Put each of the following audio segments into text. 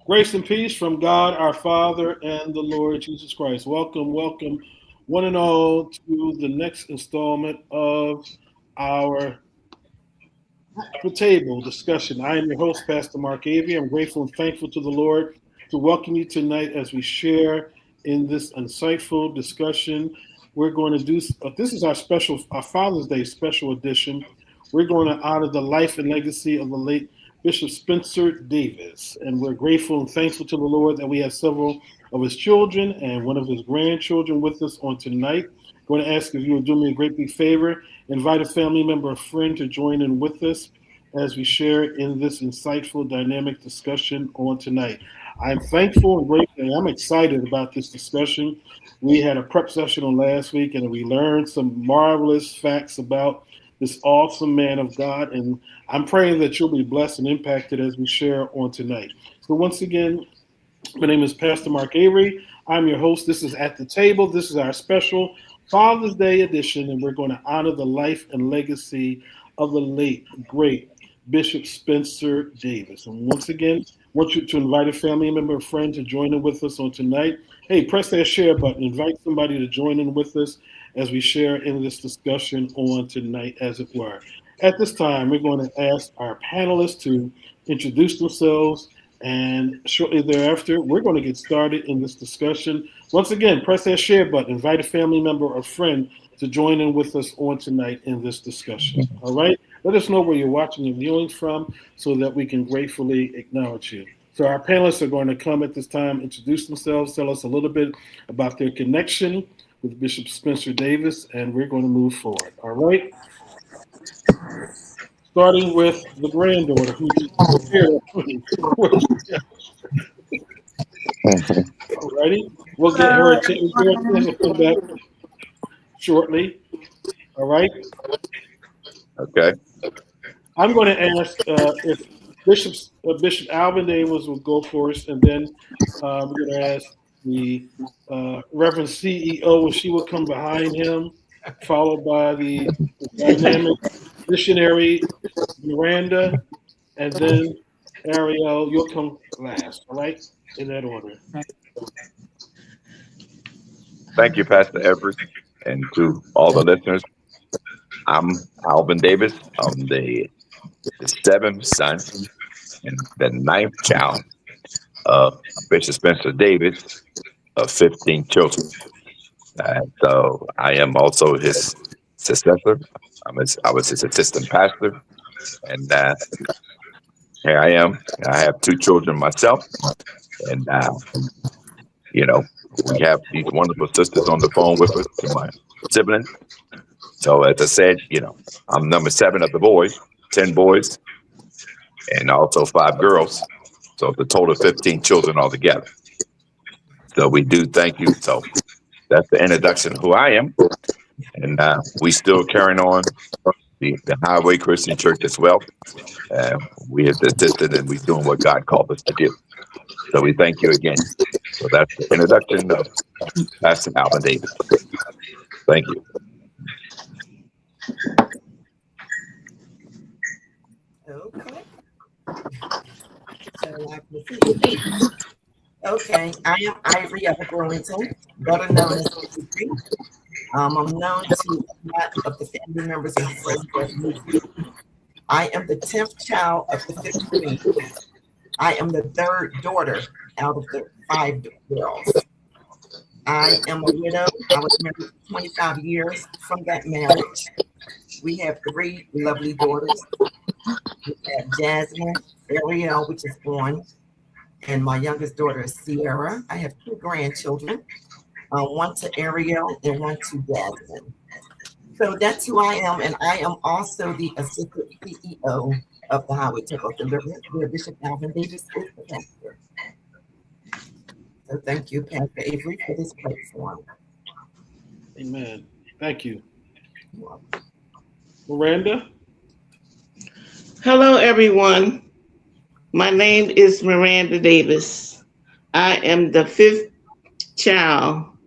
Grace and peace from God our Father and the Lord Jesus Christ. Welcome, welcome, one and all, to the next installment of our the table discussion. I am your host, Pastor Mark Avey. I'm grateful and thankful to the Lord to welcome you tonight as we share in this insightful discussion. We're going to do this is our Father's Day special edition. We're going to honor the life and legacy of the late Bishop Spencer Davis, and we're grateful and thankful to the Lord that we have several of his children and one of his grandchildren with us on tonight. I'm going to ask if you would do me a great big favor, invite a family member or friend to join in with us as we share in this insightful, dynamic discussion on tonight. I'm thankful and grateful, and I'm excited about this discussion. We had a prep session on last week, and we learned some marvelous facts about this awesome man of God, and I'm praying that you'll be blessed and impacted as we share on tonight. So once again, my name is Pastor Mark Avery. I'm your host. This is At the Table. This is our special Father's Day edition, and we're going to honor the life and legacy of the late, great Bishop Spencer Davis. And once again, I want you to invite a family member or friend to join in with us on tonight. Hey, press that share button. Invite somebody to join in with us as we share in this discussion on tonight, as it were. At this time, we're going to ask our panelists to introduce themselves, and shortly thereafter, we're going to get started in this discussion. Once again, press that share button. Invite a family member or friend to join in with us on tonight in this discussion. All right? Let us know where you're watching and viewing from so that we can gratefully acknowledge you. So our panelists are going to come at this time, introduce themselves, tell us a little bit about their connection with Bishop Spencer Davis, and we're going to move forward. All right? Starting with the granddaughter who's here. All righty. We'll get her Hello, a chance everyone. to come back shortly. All right. Okay. I'm going to ask if Bishop Alvin Davis will go first, and then we're going to ask the Reverend CEO if she will come behind him, followed by the dynamic missionary Miranda, and then Ariel, you'll come last. All right, in that order. Thank you, Pastor Everett, and to all the listeners. I'm Alvin Davis. I'm the seventh son and the ninth child of Bishop Spencer Davis of 15 children. So I am also his successor. I was his assistant pastor, and here I am. I have two children myself, and you know we have these wonderful sisters on the phone with us, my siblings. So as I said, I'm number seven of the boys, 10 boys, and also five girls. So the total of 15 children altogether. So we do thank you. So that's the introduction of who I am. And we still carrying on the Highway Christian Church as well. We have assisted and we're doing what God called us to do. So we thank you again. So that's the introduction of Pastor Alvin Davis. Thank you. Okay. So I proceed. Okay, I am Ivory of Burlington, better known as Avery. I'm known to a lot of the family members and friends that knew me. I am the 10th child of the 15. I am the third daughter out of the five girls. I am a widow. I was married for 25 years. From that marriage, we have three lovely daughters. We have Jasmine, Ariel, which is born, and my youngest daughter is Sierra. I have two grandchildren, one to Ariel and one to Jasmine. So that's who I am, and I am also the assistant CEO of the Highway Temple Deliverance, where Bishop Alvin Davis is the pastor. So thank you, Pastor Avery, for this platform. Amen. Thank you, Miranda. Hello, everyone. My name is Miranda Davis. I am the fifth child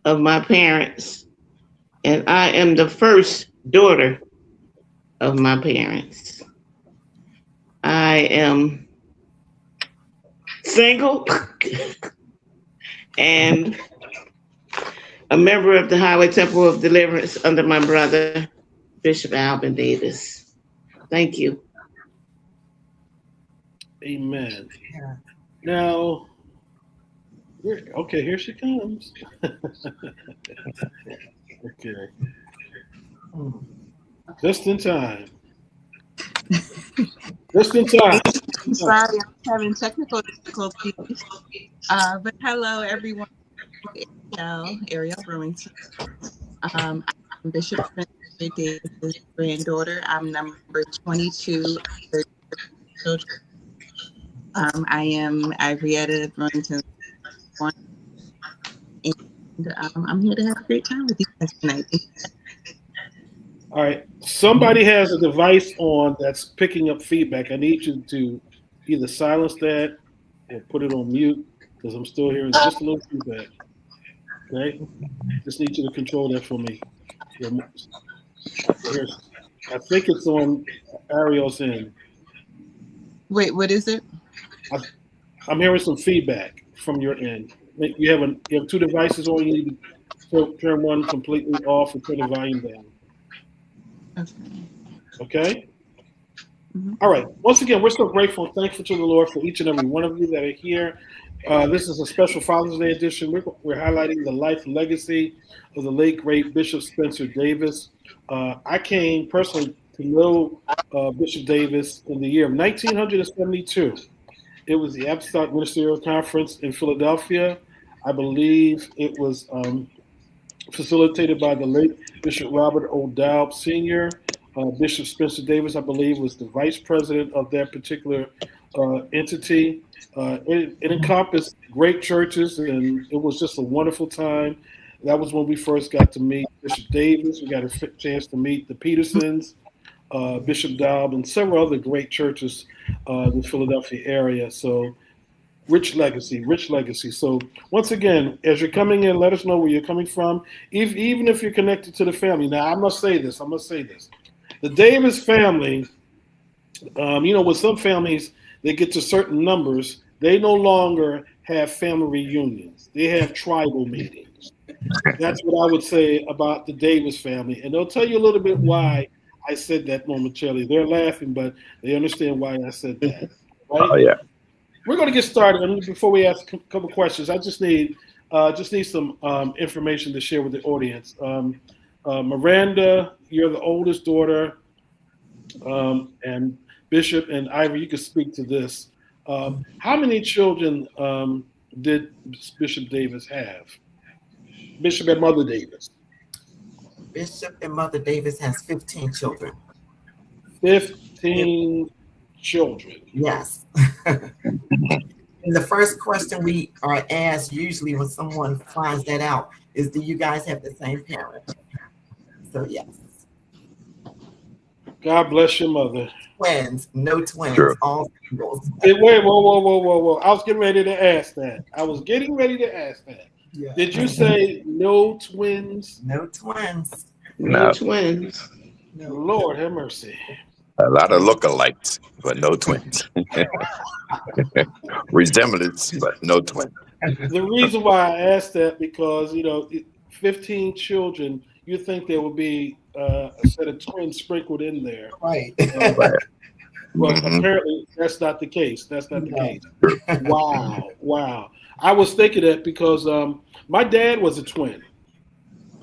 of my parents, and I am the first daughter of my parents. I am single and a member of the Highway Temple of Deliverance under my brother, Bishop Alvin Davis. Thank you. Amen. Now, okay, here she comes. Okay. Just in time. Just in time. I'm sorry, I'm having technical difficulties. But hello, everyone. Ariel Brewington. I'm Bishop Spencer Davis' granddaughter. I'm number 22 of 30 children. I am Ivrietta Brewington. And I'm here to have a great time with you guys tonight. All right. Somebody has a device on that's picking up feedback. I need you to either silence that or put it on mute because I'm still hearing just a little feedback. Okay? Just need you to control that for me. I think it's on Ariel's end. Wait, what is it? I'm hearing some feedback from your end. You have two devices on. You need to turn one completely off and turn the volume down. Okay? Mm-hmm. All right. Once again, we're so grateful and thankful to the Lord for each and every one of you that are here. This is a special Father's Day edition. We're highlighting the life and legacy of the late, great Bishop Spencer Davis. I came personally to know Bishop Davis in the year of 1972. It was the Apostolic Ministerial Conference in Philadelphia. I believe it was facilitated by the late Bishop Robert O'Dowd Sr. Bishop Spencer Davis, I believe, was the vice president of that particular entity. It encompassed great churches, and it was just a wonderful time. That was when we first got to meet Bishop Davis. We got a chance to meet the Petersons, Bishop Dowd, and several other great churches in the Philadelphia area. So rich legacy, rich legacy. So once again, as you're coming in, let us know where you're coming from, even if you're connected to the family. Now, I must say this. The Davis family, with some families, they get to certain numbers, they no longer have family reunions. They have tribal meetings. That's what I would say about the Davis family. And they'll tell you a little bit why I said that momentarily. They're laughing, but they understand why I said that. Right? Oh, yeah. We're going to get started. And before we ask a couple questions, I just need some information to share with the audience. Miranda, you're the oldest daughter, and Bishop and Ivy, you can speak to this. How many children did Bishop Davis have? Bishop and Mother Davis. Bishop and Mother Davis has 15 children. 15 children. Yes. And the first question we are asked usually when someone finds that out is, do you guys have the same parent? So yes. God bless your mother. Twins, no twins, Sure. all singles. Hey, wait, whoa. I was getting ready to ask that. Yeah. Did you say no twins? No twins. No. Twins. No. Lord have mercy. A lot of lookalikes, but no twins. Resemblance, but no twins. The reason why I asked that because 15 children, you think there would be a set of twins sprinkled in there. Right. But Mhm. apparently that's not the case. Wow. I was thinking that because my dad was a twin,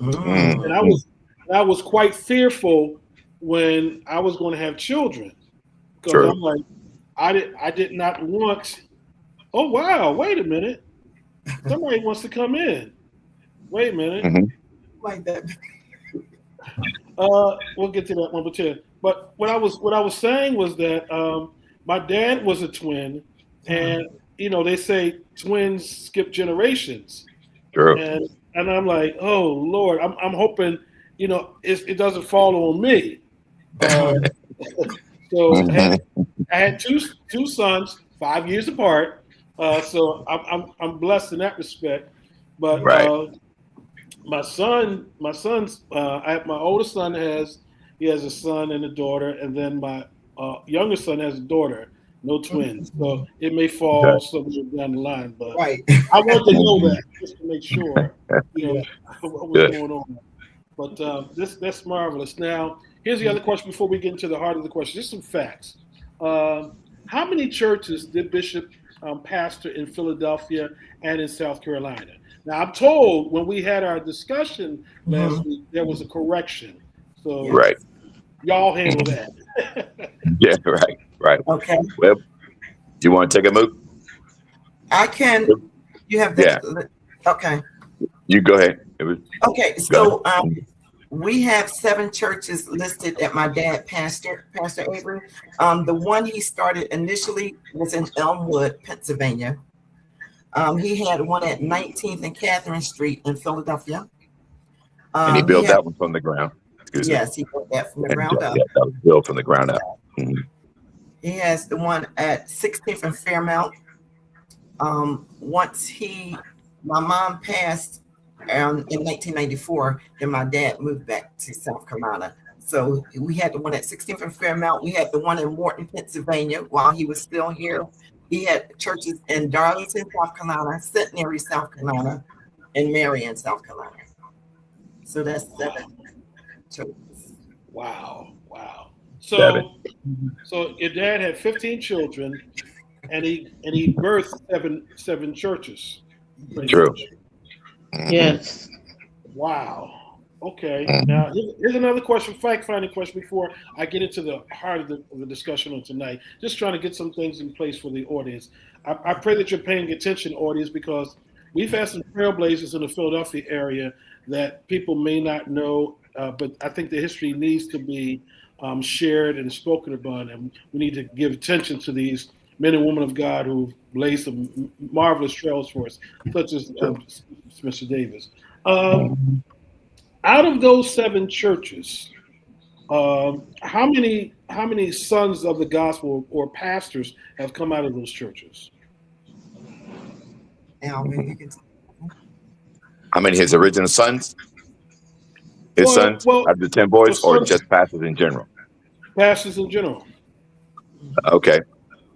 Mm. and I was quite fearful when I was going to have children because Sure. I'm like, I did not want. Oh wow! Wait a minute. Somebody wants to come in. Wait a minute. Mhm. Like that. We'll get to that one, but what I was saying was that my dad was a twin, and they say twins skip generations, Sure. and I'm like, oh Lord, I'm hoping it doesn't fall on me. So I had two sons, 5 years apart, so I'm blessed in that respect. But Right. my son's my oldest son has a son and a daughter, and then my younger son has a daughter. No twins. So it may fall somewhere down the line, but Right. I want to know that just to make sure, what was Good. going on. But that's marvelous. Now, here's the other question before we get into the heart of the question. Just some facts. How many churches did Bishop pastor in Philadelphia and in South Carolina? Now, I'm told when we had our discussion last week, there was a correction. So Right. y'all handle that. Yeah. Right. Okay. Well, do you want to take a move? I can. You have the. Okay. You go ahead. Okay. So we have 7 churches listed that my dad Pastor Avery. The one he started initially was in Elmwood, Pennsylvania. He had one at 19th and Catherine Street in Philadelphia. And he built that one from the ground. Yes, he built that from the ground up. Yeah, that was built from the ground up. Mm-hmm. He has the one at 16th and Fairmount. Once my mom passed in 1994, then my dad moved back to South Carolina. So we had the one at 16th and Fairmount. We had the one in Morton, Pennsylvania, while he was still here. He had churches in Darlington, South Carolina, Centenary, South Carolina, and Marion, South Carolina. So that's 7 churches. Wow. So your dad had 15 children, and he birthed seven churches. True. Yes. Wow. Okay. Now here's another question, fact-finding question before I get into the heart of the discussion on tonight. Just trying to get some things in place for the audience. I pray that you're paying attention, audience, because we've had some trailblazers in the Philadelphia area that people may not know, but I think the history needs to be shared and spoken about, and we need to give attention to these men and women of God who blazed some marvelous trails for us, such as Mr. Davis. Out of those 7 churches, how many sons of the gospel or pastors have come out of those churches? How many his original sons? His sons out of the 10 boys, or just pastors in general? Pastors in general. Okay.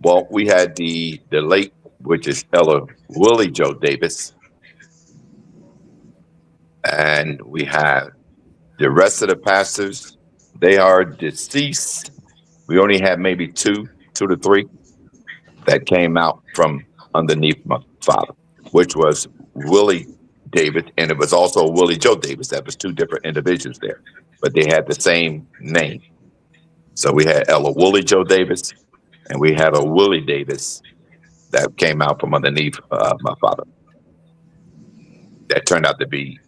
Well, we had the late, which is Ella Willie Joe Davis. And we have the rest of the pastors. They are deceased. We only have maybe 2 to 3 that came out from underneath my father, which was Willie Davis, and it was also Willie Joe Davis. That was 2 different individuals there, but they had the same name. So we had Ella Willie Joe Davis, and we had a Willie Davis that came out from underneath my father. That turned out to be,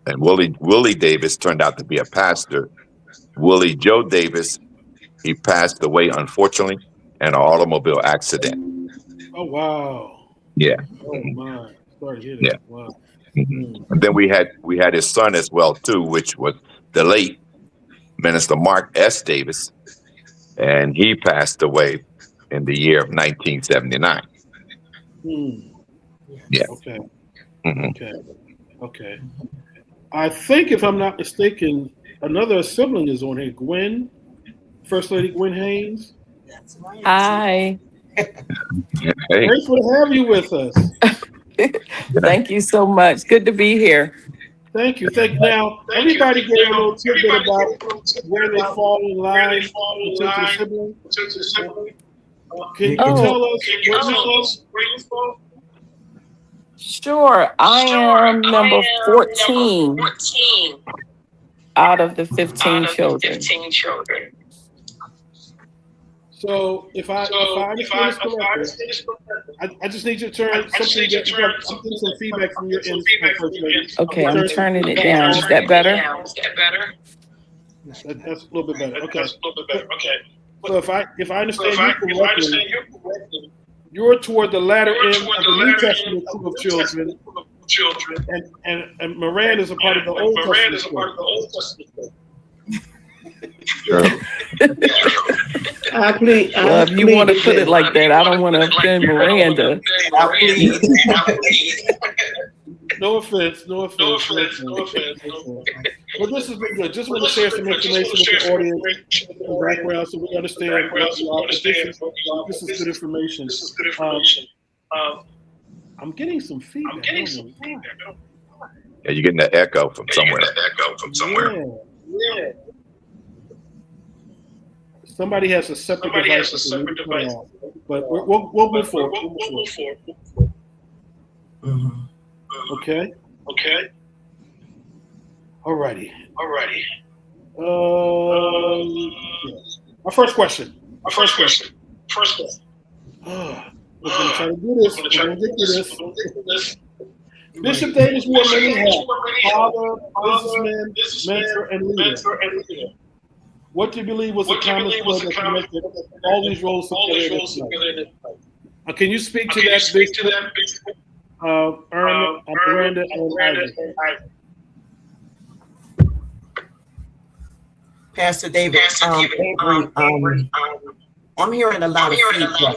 and Willie Davis turned out to be a pastor. Willie Joe Davis, he passed away, unfortunately, in an automobile accident. Oh, wow. Yeah. Oh, my. Sorry to hear that. Yeah. Wow. Mm-hmm. And then we had his son as well too, which was the late Minister Mark S. Davis, and he passed away in the year of 1979. Yeah. Okay. Mm-hmm. Okay. I think, if I'm not mistaken, another sibling is on here. Gwen, First Lady Gwen Haynes. That's right. Hi. Hey. Grateful to have you with us. Thank you so much. Good to be here. Thank you. Now, everybody gave a little tidbit about where they fall in line in terms of sibling. Can you tell us where you fall? Sure. I am number 14 out of the 15 children. So if I understand this correctly, I just need you to turn something. I'm getting some feedback from your end. Okay, I'm turning it down. Is that better? That's a little bit better. Okay. So if I understand you correctly, you're toward the latter end of the New Testament group of children, and Moran is a part of the Old Testament. Sure. If you want to put it like that, I don't want to offend Miranda. No offense. But this has been good. Just want to share some information with the audience and background so we understand what you are. This is good information. I'm getting some feedback. Yeah, you're getting the echo from somewhere. Yeah. Somebody has a separate device. But we'll move forward. Okay. Alrighty. Our first question. We're going to try to do this. We're going to get to this. Bishop Davis wore many hats: father, businessman, mentor, and leader. What do you believe was the common thread that connected all these roles together? Can you speak to that, Bishop? Miranda, and Isaac. Pastor David, Avery, I'm hearing a lot of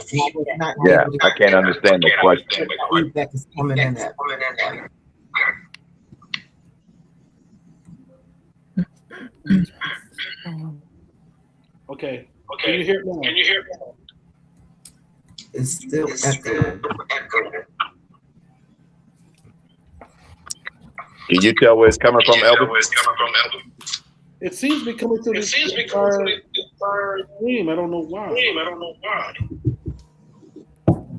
feedback. Yeah, I can't understand the question. Feedback is coming in at. Okay. Can you hear me now? It's still echoing. Can you tell where it's coming from, Elder? It seems to be coming through the entire stream. I don't know why.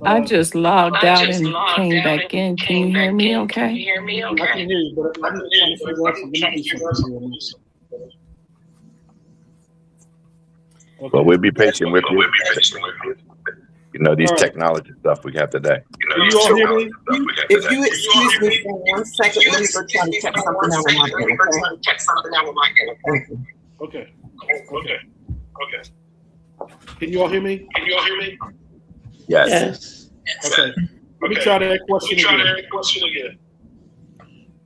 I just logged out and came back in. Can you hear me okay? I can hear you, but I'm trying to figure out something. Okay. Well, we'll be patient with you. You know, these technology stuff we have today. Can you all hear me? If you excuse me for 1 second, let me go try to check something out with my end, okay? Okay. Can you all hear me? Yes. Okay. Let me try that question again.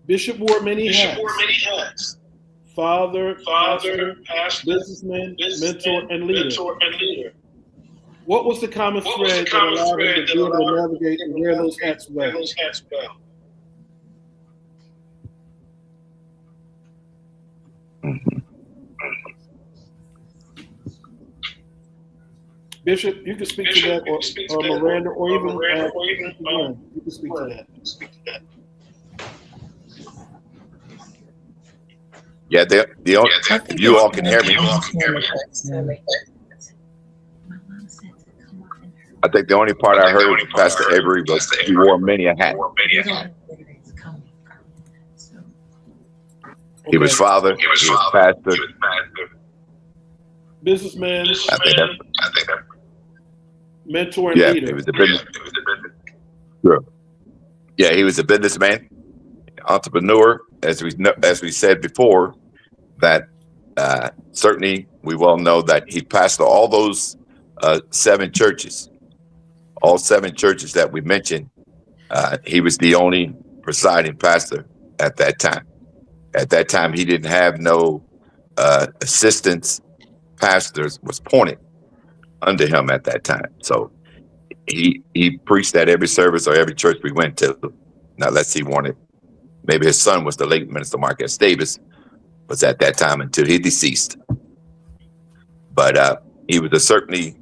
Bishop wore many hats. Father, pastor, businessman, mentor, and leader. What was the common thread that allowed him to be able to navigate and wear those hats well? Bishop, you can speak to that, or Miranda, or even you can speak to that. Yeah, you all can hear me. I think the only part I heard from Pastor Avery was he wore many a hat. He was father, he was pastor. Businessman, I think that, mentor, and leader. He was a business. Sure. Yeah, he was a businessman, entrepreneur, as we said before. That certainly we well know that he pastored all those 7 churches. All 7 churches that we mentioned, he was the only presiding pastor at that time. At that time, he didn't have no assistants. Pastors was appointed under him at that time. So he preached at every service or every church we went to. Now, unless he wanted, maybe his son was the late Minister Marcus Davis, was at that time until he deceased. But he was certainly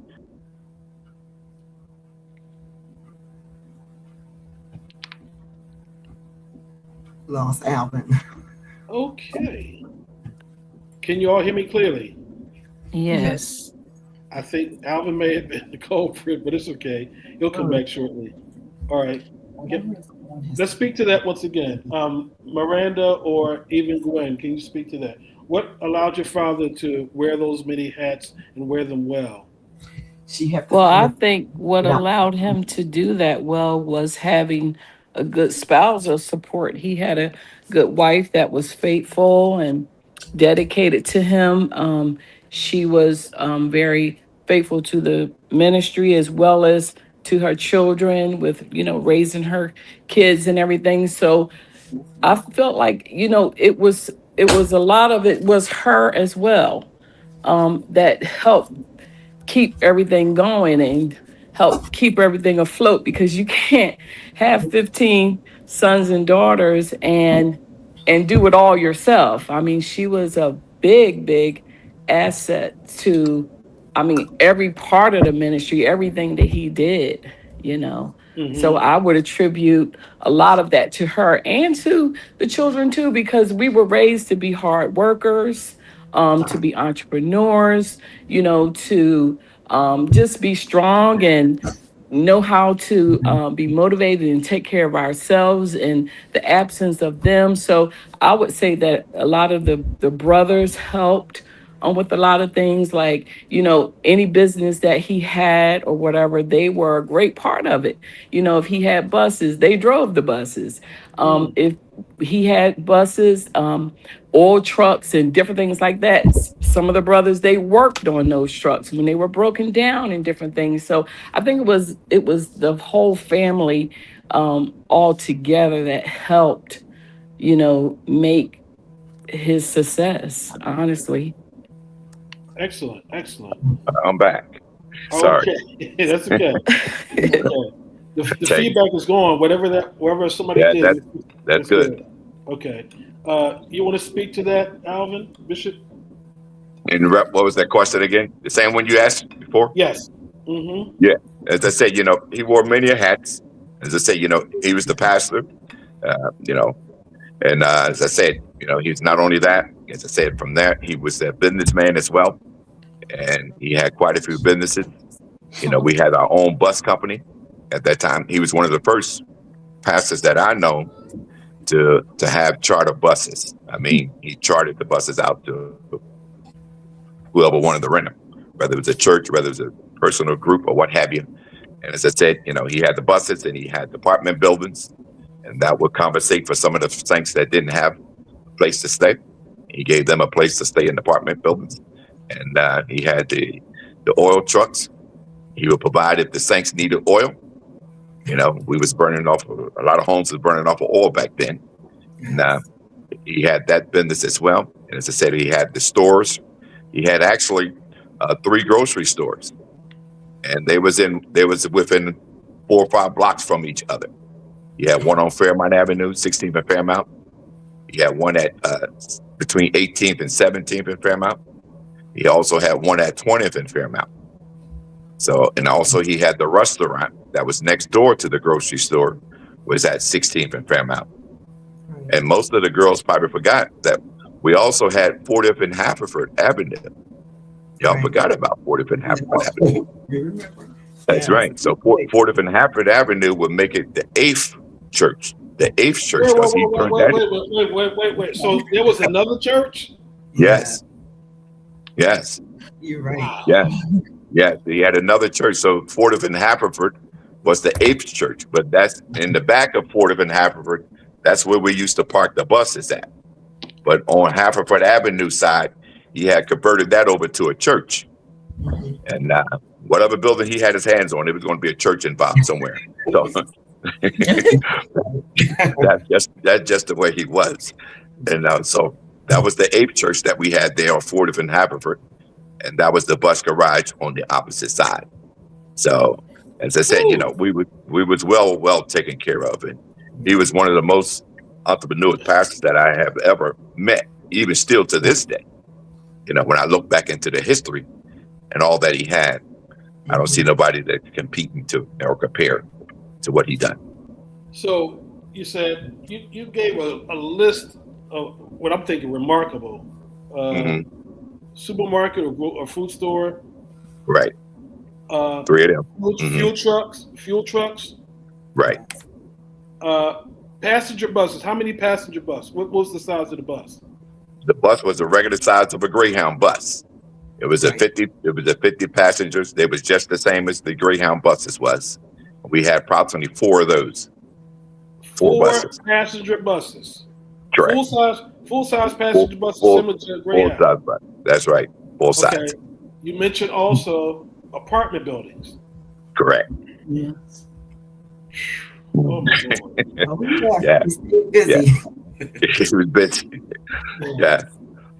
lost Alvin. Okay. Can you all hear me clearly? Yes. I think Alvin may have been the culprit, but it's okay. He'll come back shortly. All right. Let's speak to that once again. Miranda or even Gwen, can you speak to that? What allowed your father to wear those many hats and wear them well? Well, I think what allowed him to do that well was having a good spousal support. He had a good wife that was faithful and dedicated to him. She was very faithful to the ministry as well as to her children with, raising her kids and everything. So I felt like, it was a lot of it was her as well that helped keep everything going. And help keep everything afloat, because you can't have 15 sons and daughters and do it all yourself. I mean, she was a big asset to, I mean, every part of the ministry, everything that he did, you know. So I would attribute a lot of that to her and to the children too, because we were raised to be hard workers, to be entrepreneurs, you know, to just be strong and know how to be motivated and take care of ourselves in the absence of them. So I would say that a lot of the brothers helped with a lot of things, like, you know, any business that he had or whatever, they were a great part of it. You know, if he had buses, they drove the buses. If he had buses, oil trucks and different things like that, some of the brothers, they worked on those trucks when they were broken down and different things. So I think it was the whole family all together that helped, you know, make his success, honestly. Excellent. I'm back. Sorry. Okay. That's okay. The feedback is going. Whatever somebody did. That's good. Okay. You want to speak to that, Alvin Bishop? And what was that question again? The same one you asked before? Yes. Yeah. As I said, you know, he wore many hats. As I said, you know, he was the pastor, you know, and as I said, you know, he was not only that, as I said, from there, he was a businessman as well. And he had quite a few businesses. You know, we had our own bus company at that time. He was one of the first pastors that I know to have charter buses. I mean, he chartered the buses out to whoever wanted to rent them, whether it was a church, whether it was a personal group or what have you. And as I said, you know, he had the buses and he had apartment buildings, and that would compensate for some of the saints that didn't have a place to stay. He gave them a place to stay in apartment buildings. And he had the oil trucks. He would provide if the saints needed oil. You know, we was burning off, a lot of homes was burning off of oil back then. And he had that business as well. And as I said, he had the stores. He had actually 3 grocery stores. And they was within 4 or 5 blocks from each other. He had one on Fairmount Avenue, 16th and Fairmount. He had one at between 18th and 17th and Fairmount. He also had one at 20th and Fairmount. So, and also he had the restaurant that was next door to the grocery store, was at 16th and Fairmount. And most of the girls probably forgot that we also had 40th and Haverford Avenue. Y'all forgot about 40th and Haverford Avenue. That's right. So 40th and Haverford Avenue would make it the 8th church. The 8th church. Wait. So there was another church? Yes. You're right. Yes. He had another church. So 40th and Haverford was the 8th church, but that's in the back of 40th and Haverford. That's where we used to park the buses at. But on Haverford Avenue side, he had converted that over to a church. And whatever building he had his hands on, it was going to be a church involved somewhere. So that's just the way he was. And so that was the 8th church that we had there on 40th and Haverford. And that was the bus garage on the opposite side. So, as I said, you know, we was well taken care of. And he was one of the most entrepreneurial pastors that I have ever met, even still to this day. You know, when I look back into the history and all that he had, I don't see nobody that can compete to or compare to what he done. So you said you gave a list of what I'm thinking remarkable. Supermarket or food store. Right. 3 of them. Fuel trucks. Right. Passenger buses. How many passenger buses? What was the size of the bus? The bus was the regular size of a Greyhound bus. It was a 50. It was a 50 passengers. They was just the same as the Greyhound buses was. We had approximately 4 of those. 4 buses. Passenger buses. Correct. Full size passenger buses similar to a Greyhound. Full size bus. That's right. Full size. Okay. You mentioned also apartment buildings. Correct. Yeah. Oh my Lord. Yeah. Busy. He was busy. Yeah.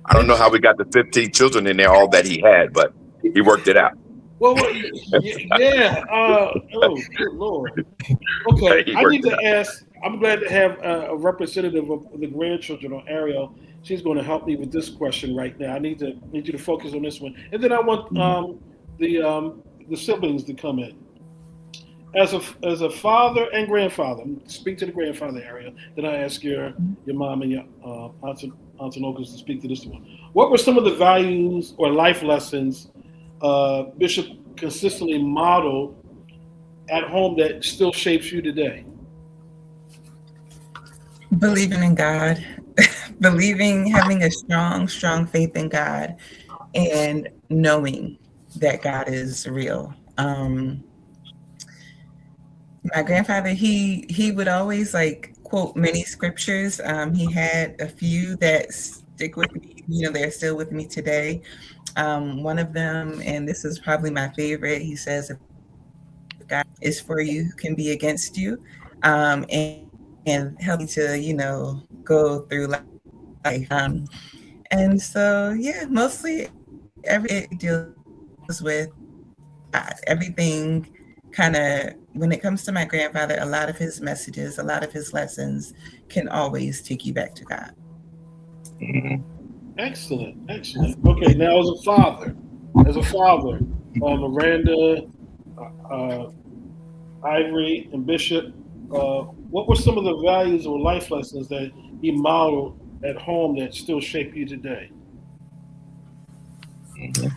I don't know how we got the 15 children in there, all that he had, but he worked it out. Well, yeah. Oh, good Lord. Okay, He I worked need it to ask. I'm glad to have a representative of the grandchildren on Ariel. She's going to help me with this question right now. I need you to focus on this one, and then I want the siblings to come in. As a father and grandfather, speak to the grandfather area. Then I ask your mom and your aunts and uncles to speak to this one. What were some of the values or life lessons Bishop consistently modeled at home that still shapes you today? Believing in God, having a strong faith in God, and knowing that God is real. My grandfather, he would always like quote many scriptures. He had a few that stick with me. They're still with me today. One of them, and this is probably my favorite, he says, if God is for you, who can be against you? And help me to, go through life. And so, yeah, mostly it deals with everything kind of, when it comes to my grandfather, a lot of his messages, a lot of his lessons can always take you back to God. Mhm. Excellent. Okay, now as a father, Miranda, Ivory, and Bishop, what were some of the values or life lessons that he modeled at home that still shape you today?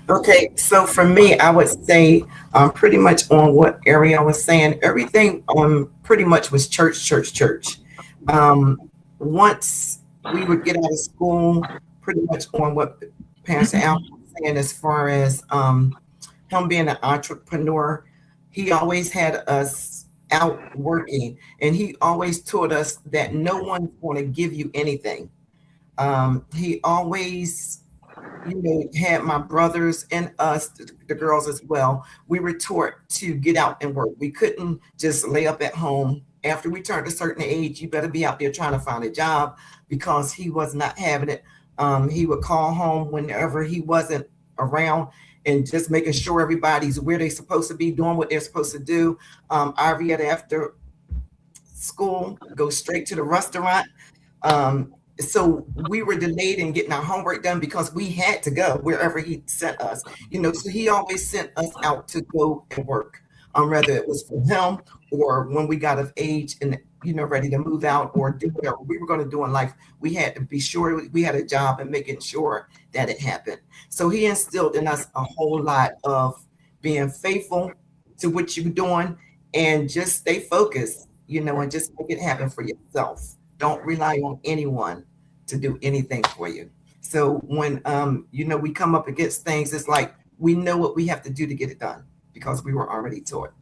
Okay, so for me, I would say pretty much on what Ariel was saying, everything pretty much was church. Once we would get out of school, pretty much on what Pastor Al was saying as far as him being an entrepreneur, he always had us out working, and he always taught us that no one's going to give you anything. He always had my brothers and us, the girls as well. We were taught to get out and work. We couldn't just lay up at home. After we turned a certain age, you better be out there trying to find a job, because he was not having it. He would call home whenever he wasn't around and just making sure everybody's where they're supposed to be, doing what they're supposed to do. Ivy at after school, go straight to the restaurant. So we were delayed in getting our homework done because we had to go wherever he sent us. So he always sent us out to go and work, whether it was for him or when we got of age and ready to move out or do whatever we were going to do in life. We had to be sure we had a job and making sure that it happened. So he instilled in us a whole lot of being faithful to what you're doing and just stay focused, and just make it happen for yourself. Don't rely on anyone to do anything for you. So when we come up against things, it's like we know what we have to do to get it done because we were already taught.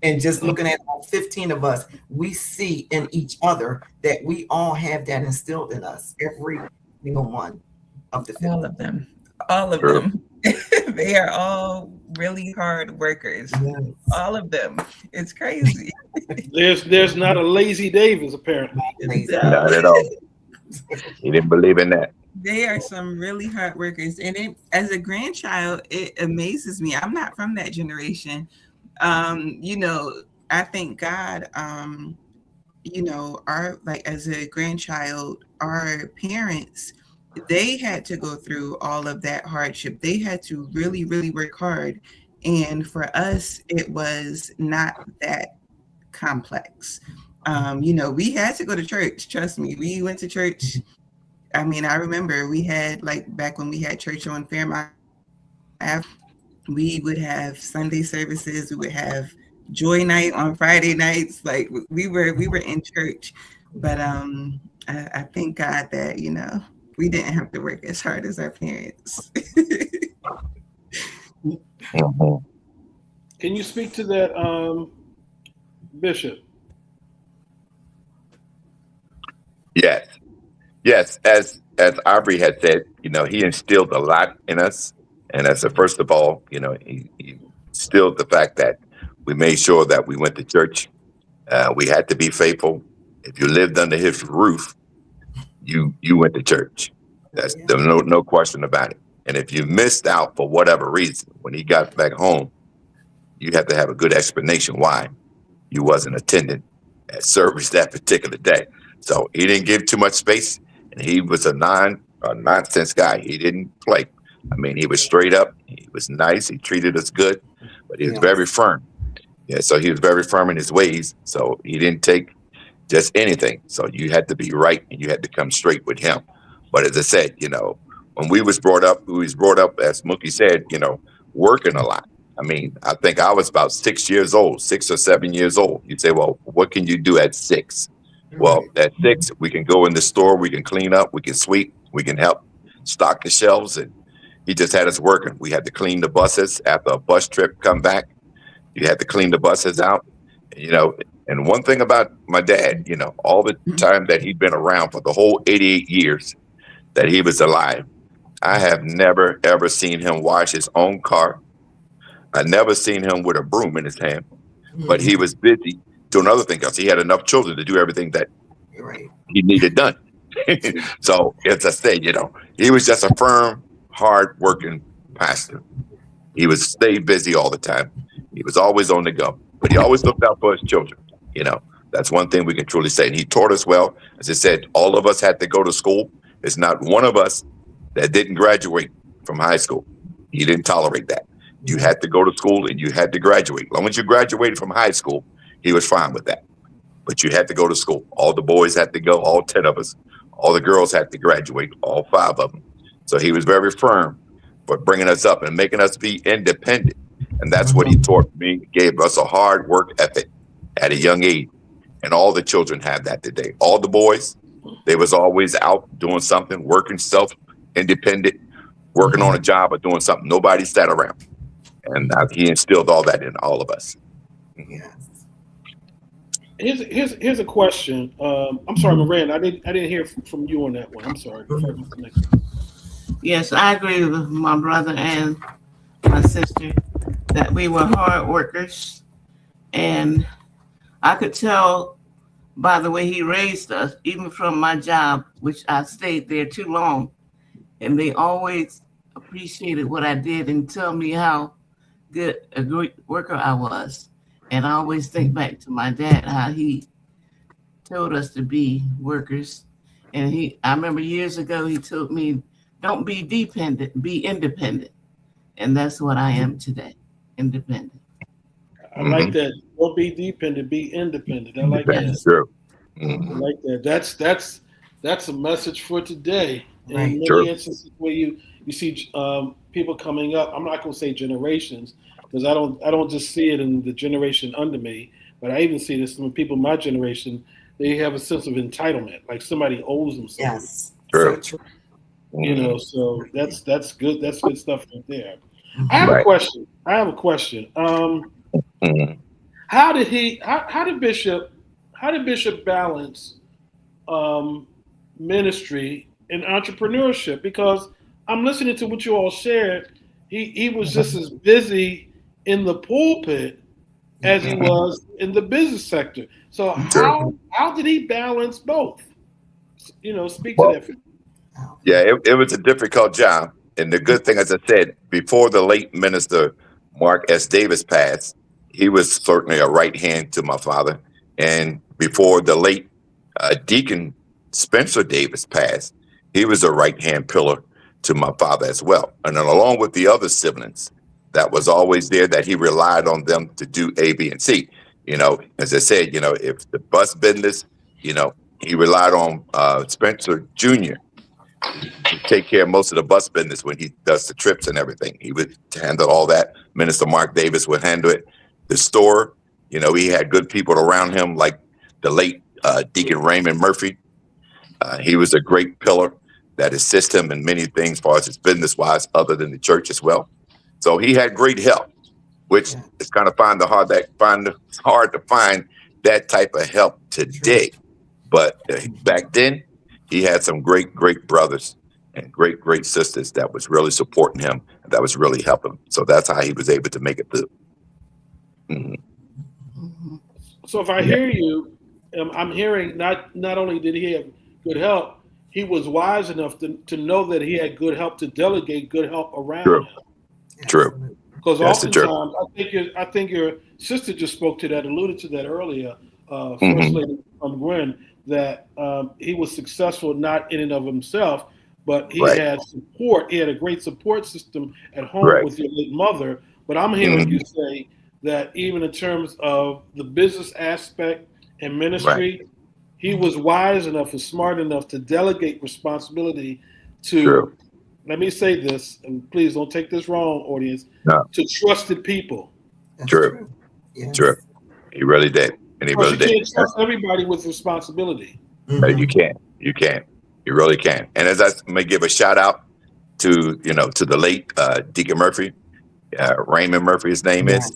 And just looking at all 15 of us, we see in each other that we all have that instilled in us, every single one of the 15. All of them. They are all really hard workers. Yes. All of them. It's crazy. There's not a lazy Davis, apparently. Not at all. He didn't believe in that. They are some really hard workers. And as a grandchild, it amazes me. I'm not from that generation. I thank God, as a grandchild, our parents, they had to go through all of that hardship. They had to really, really work hard. And for us, it was not that complex. We had to go to church. Trust me, we went to church. I mean, I remember we had, back when we had church on Fairmont Ave, we would have Sunday services. We would have Joy Night on Friday nights. Like we were in church. But I thank God that, we didn't have to work as hard as our parents. Can you speak to that, Bishop? Yes. As Aubrey had said, he instilled a lot in us. And first of all, he instilled the fact that we made sure that we went to church. We had to be faithful. If you lived under his roof, you went to church. There's no question about it. And if you missed out for whatever reason, when he got back home, you have to have a good explanation why you wasn't attending at service that particular day. So he didn't give too much space, and he was a nonsense guy. He didn't play. I mean, he was straight up. He was nice. He treated us good, but he was very firm. Yeah, so he was very firm in his ways. So he didn't take just anything. So you had to be right, and you had to come straight with him. But as I said, when we was brought up, as Mookie said, working a lot. I mean, I think I was about 6 years old, 6 or 7 years old. You'd say, well, what can you do at 6? Well, at 6, we can go in the store, we can clean up, we can sweep, we can help stock the shelves. And he just had us working. We had to clean the buses after a bus trip come back. You had to clean the buses out, And one thing about my dad, all the time that he'd been around for the whole 88 years that he was alive, I have never, ever seen him wash his own car. I never seen him with a broom in his hand, but he was busy doing other things because he had enough children to do everything that he needed done. So as I said, he was just a firm, hard-working pastor. He would stay busy all the time. He was always on the go, but he always looked out for his children. That's one thing we can truly say. And he taught us well. As I said, all of us had to go to school. There's not one of us that didn't graduate from high school. He didn't tolerate that. You had to go to school and you had to graduate. As long as you graduated from high school, he was fine with that. But you had to go to school. All the boys had to go, all 10 of us. All the girls had to graduate, all 5 of them. So he was very firm for bringing us up and making us be independent. And that's what he taught me, gave us a hard work ethic at a young age. And all the children have that today. All the boys, they was always out doing something, working self-independent, working on a job or doing something. Nobody sat around. And he instilled all that in all of us. Here's a question. I'm sorry, Miranda. I didn't hear from you on that one. I'm sorry. Yes, I agree with my brother and my sister that we were hard workers, and I could tell by the way he raised us, even from my job, which I stayed there too long, and they always appreciated what I did and tell me how good a great worker I was. And I always think back to my dad, how he told us to be workers. And I remember years ago, he told me, don't be dependent, be independent. And that's what I am today, independent. I like that. Don't be dependent, be independent. I like that. That's true. I like that. That's a message for today. In many instances where you see people coming up, I'm not going to say generations, because I don't just see it in the generation under me, but I even see this when people my generation, they have a sense of entitlement, like somebody owes them something. Yes. True. So So true. that's good. That's good stuff right there. I have a question. How did Bishop balance ministry and entrepreneurship? Because I'm listening to what you all shared. He was just as busy in the pulpit as he was in the business sector. So how did he balance both? Speak to that. Yeah, it was a difficult job. And the good thing, as I said, before the late minister Mark S. Davis passed, he was certainly a right hand to my father. And before the late Deacon Spencer Davis passed, he was a right hand pillar to my father as well. And then along with the other siblings that was always there, that he relied on them to do A, B, and C. As I said, if the bus business, he relied on Spencer Jr. to take care of most of the bus business when he does the trips and everything. He would handle all that. Minister Mark Davis would handle it. The store, he had good people around him, like the late Deacon Raymond Murphy. He was a great pillar that assisted him in many things as far as his business-wise, other than the church as well. So he had great help, which is kind of hard to find that type of help today. But back then, he had some great, great brothers and great, great sisters that was really supporting him, that was really helping him. So that's how he was able to make it through. So if I hear you, I'm hearing not only did he have good help, he was wise enough to know that he had good help to delegate good help around him. True. Because That's the truth. oftentimes, I think your sister just spoke to that, alluded to that earlier, First Mhm. Lady Gwen, that he was successful not in and of himself, but he Right. had support. He had a great support system at home Right. with your late mother. But I'm hearing Mhm. you say that even in terms of the business aspect and ministry, he was wise enough and smart enough to delegate responsibility to, True. let me say this, and please don't take this wrong, audience, No. to trusted people. That's True. true. Yes. True. He really did. And he Because really you did. can't trust everybody with responsibility. Mhm. You can't. You can't. You really can. And as I may give a shout out to, to the late Deacon Murphy, Raymond Murphy, his name is.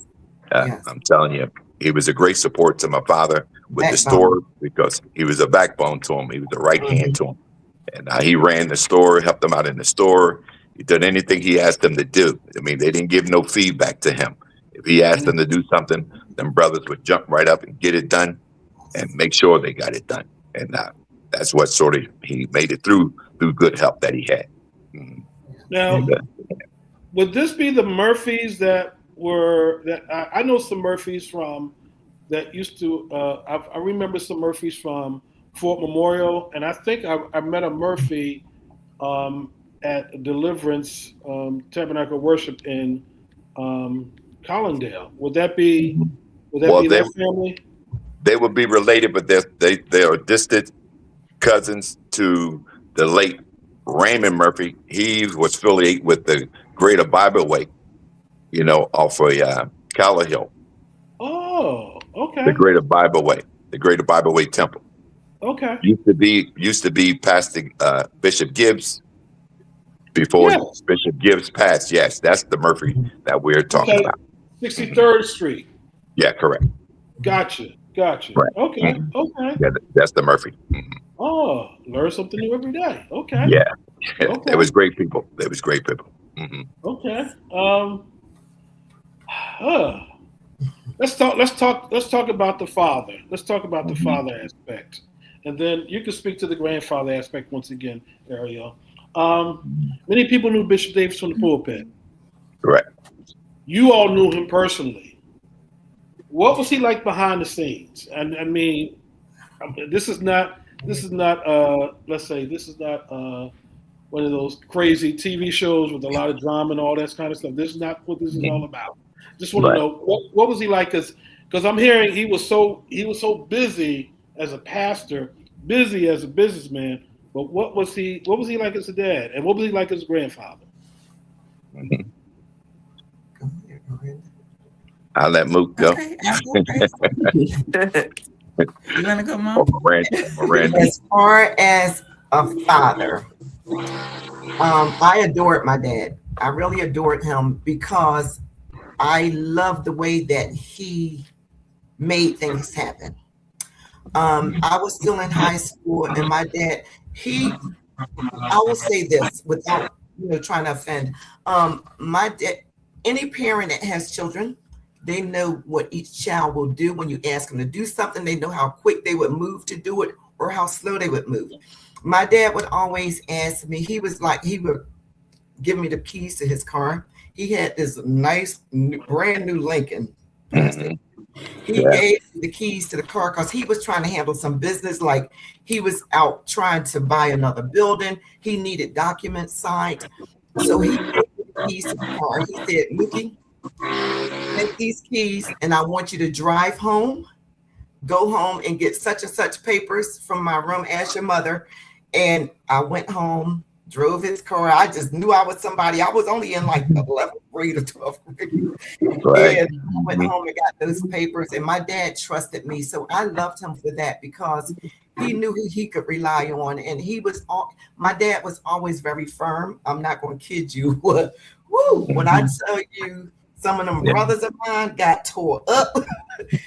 Yes. Yes. I'm telling you, he was a great support to my father with the Backbone. store because he was a backbone to him. He was the right hand to him. And he ran the store, helped them out in the store. He did anything he asked them to do. I mean, they didn't give no feedback to him. If he asked them to do something, them brothers would jump right up and get it done and make sure they got it done. And that's what sort of he made it through good help that he had. Mhm. Now, And, would this be the Murphys that I know some Murphys from that used to, I remember some Murphys from Fort Memorial, and I think I met a Murphy at Deliverance Tabernacle Worship in Collindale. Would that be Well, that family? they would be related, but they are distant cousins to the late Raymond Murphy. He was affiliated with the Greater Bible Way, off of Callahill, Oh, okay. the Greater Bible Way Temple. Okay. Used to be Pastor Bishop Gibbs before Yes. Bishop Gibbs passed. Yes, that's the Murphy that we're talking Okay. about. 63rd Street. Yeah, correct. Gotcha. Right. Okay. Mhm. Okay. Yeah, that's the Murphy. Mhm. Oh, learn something new every day. Okay. Yeah, Okay. They was great people. Mhm. Okay. Let's talk about the father. Let's talk about the father aspect. And then you can speak to the grandfather aspect once again, Ariel. Many people knew Bishop Davis from the pulpit. Correct. You all knew him personally. What was he like behind the scenes? And I mean, this is not let's say this is not one of those crazy TV shows with a lot of drama and all that kind of stuff. This is not what this is all about. Just want to Right. know what was he like? Because I'm hearing he was so busy as a pastor, busy as a businessman. But what was he like as a dad, and what was he like as a grandfather? Mhm. I'll let Mook go. Okay, you want to go, Mom? Miranda. As far as a father, I adored my dad. I really adored him because I loved the way that he made things happen. I was still in high school, and my dad, I will say this without trying to offend. My dad, any parent that has children, they know what each child will do when you ask them to do something. They know how quick they would move to do it or how slow they would move. My dad would always ask me, he would give me the keys to his car. He had this nice, brand new Lincoln. Mhm. He Yeah. gave me the keys to the car because he was trying to handle some business. Like he was out trying to buy another building. He needed documents signed. So he gave me the keys to the car. He said, Mookie, take these keys and I want you to drive home, go home and get such and such papers from my room, ask your mother. And I went home, drove his car. I just knew I was somebody. I was only in like 11th grade or 12th grade. Right. And I went home and got those papers. And my dad trusted me. So I loved him for that because he knew who he could rely on. And my dad was always very firm. I'm not going to kid you. Woo, when I tell you, some of them brothers of mine got tore up.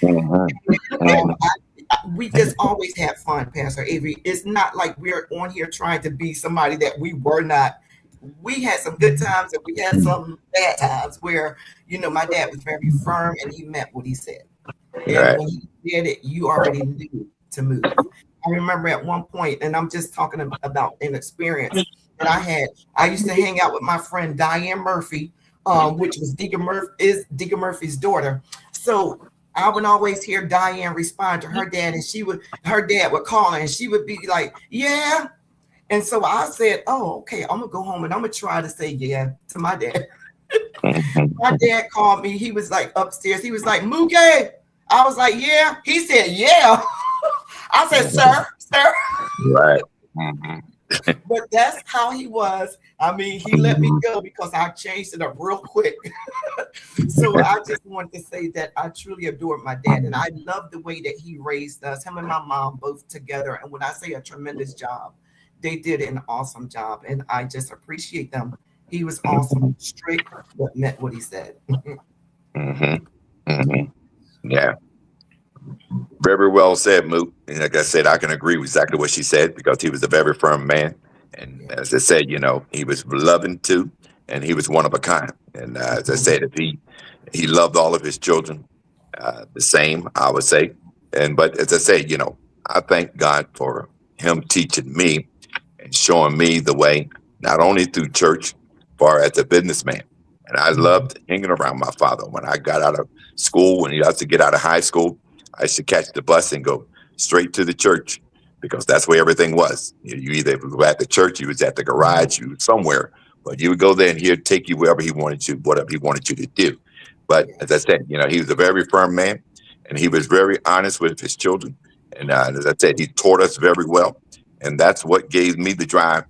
Mhm. And we just always had fun, Pastor Avery. It's not like we're on here trying to be somebody that we were not. We had some good times and we had some bad times where, my dad was very firm and he meant what he said. And Right. when he did it, you already knew to move. I remember at one point, and I'm just talking about an experience that I had. I used to hang out with my friend Diane Murphy which was Deacon Murphy's daughter. So I would always hear Diane respond to her dad, and her dad would call her, and she would be like, "Yeah." And so I said, "Oh, okay, I'm gonna go home and I'm gonna try to say yeah to my dad." My dad called me. He was like upstairs. He was like, "Mookie." I was like, "Yeah." He said, "Yeah." I said, "Sir." Right. But that's how he was. I mean, he let me go because I changed it up real quick. So I just wanted to say that I truly adored my dad, and I love the way that he raised us, him and my mom both together. And when I say a tremendous job, they did an awesome job, and I just appreciate them. He was awesome, strict, but meant what he said. Yeah. Very well said, Moot. And like I said, I can agree with exactly what she said because he was a very firm man. And as I said, he was loving too, and he was one of a kind. And as I said, if he loved all of his children the same, I would say. But as I say, I thank God for him teaching me and showing me the way, not only through church, but as a businessman. And I loved hanging around my father. When I got out of school, when he had to get out of high school, I used to catch the bus and go straight to the church because that's where everything was. You either were at the church, you was at the garage, you was somewhere, but you would go there and he'd take you wherever he wanted you, whatever he wanted you to do. But as I said, he was a very firm man, and he was very honest with his children. And as I said, he taught us very well. And that's what gave me the drive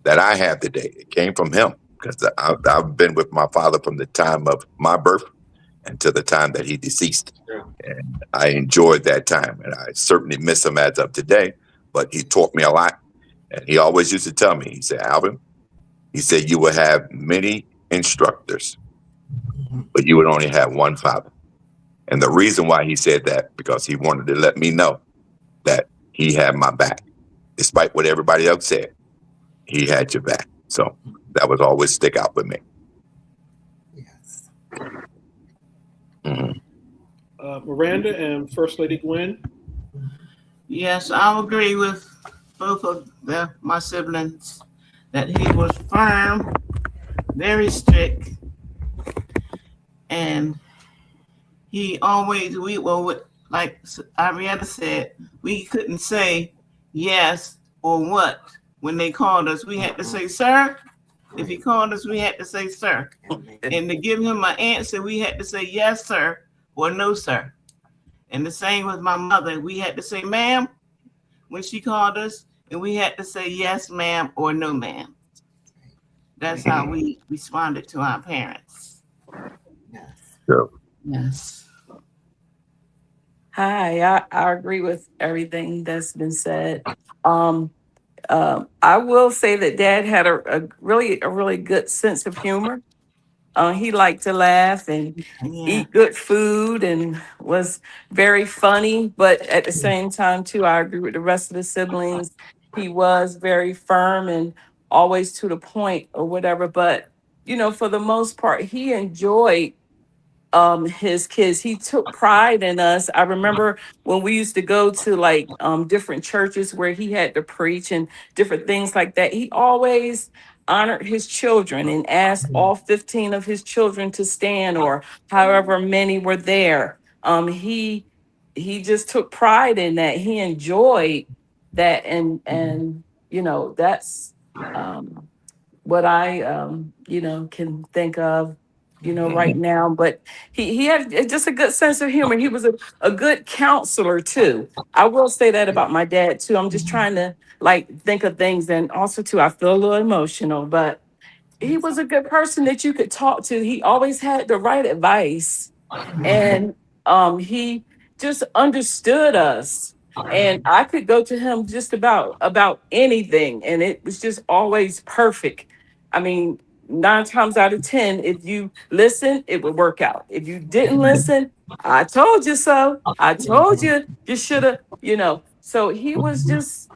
that I have today. It came from him because I've been with my father from the time of my birth until the time that he deceased. And I enjoyed that time. And I certainly miss him as of today, but he taught me a lot. And he always used to tell me, he said, "Alvin," he said, "you will have many instructors, but you would only have one father." And the reason why he said that, because he wanted to let me know that he had my back. Despite what everybody else said, he had your back. So that would always stick out with me. Yes. Miranda and First Lady Gwen. Yes, I agree with both of my siblings that he was firm, very strict, and he always, like Arietta said, we couldn't say yes or what when they called us. We had to say, "Sir." If he called us, we had to say, "Sir." And to give him an answer, we had to say, "Yes, sir," or "No, sir." And the same with my mother. We had to say, "Ma'am," when she called us, and we had to say, "Yes, ma'am," or "No, ma'am." That's how we responded to our parents. Yes. So, Yes. Hi, I agree with everything that's been said. I will say that Dad had a really good sense of humor. He liked to laugh and eat good food and was very funny. But at the same time, too, I agree with the rest of the siblings. He was very firm and always to the point or whatever. But, for the most part, he enjoyed his kids. He took pride in us. I remember when we used to go to like different churches where he had to preach and different things like that. He always honored his children and asked all 15 of his children to stand, or however many were there. He just took pride in that. He enjoyed that, and that's what I can think of right now. But he had just a good sense of humor. He was a good counselor too. I will say that about my dad too. I'm just trying to like think of things, and also too, I feel a little emotional, but he was a good person that you could talk to. He always had the right advice, and he just understood us. And I could go to him just about anything, and it was just always perfect. I mean, 9 times out of 10, if you listen, it would work out. If you didn't listen, I told you so. I told you you should have. So he was just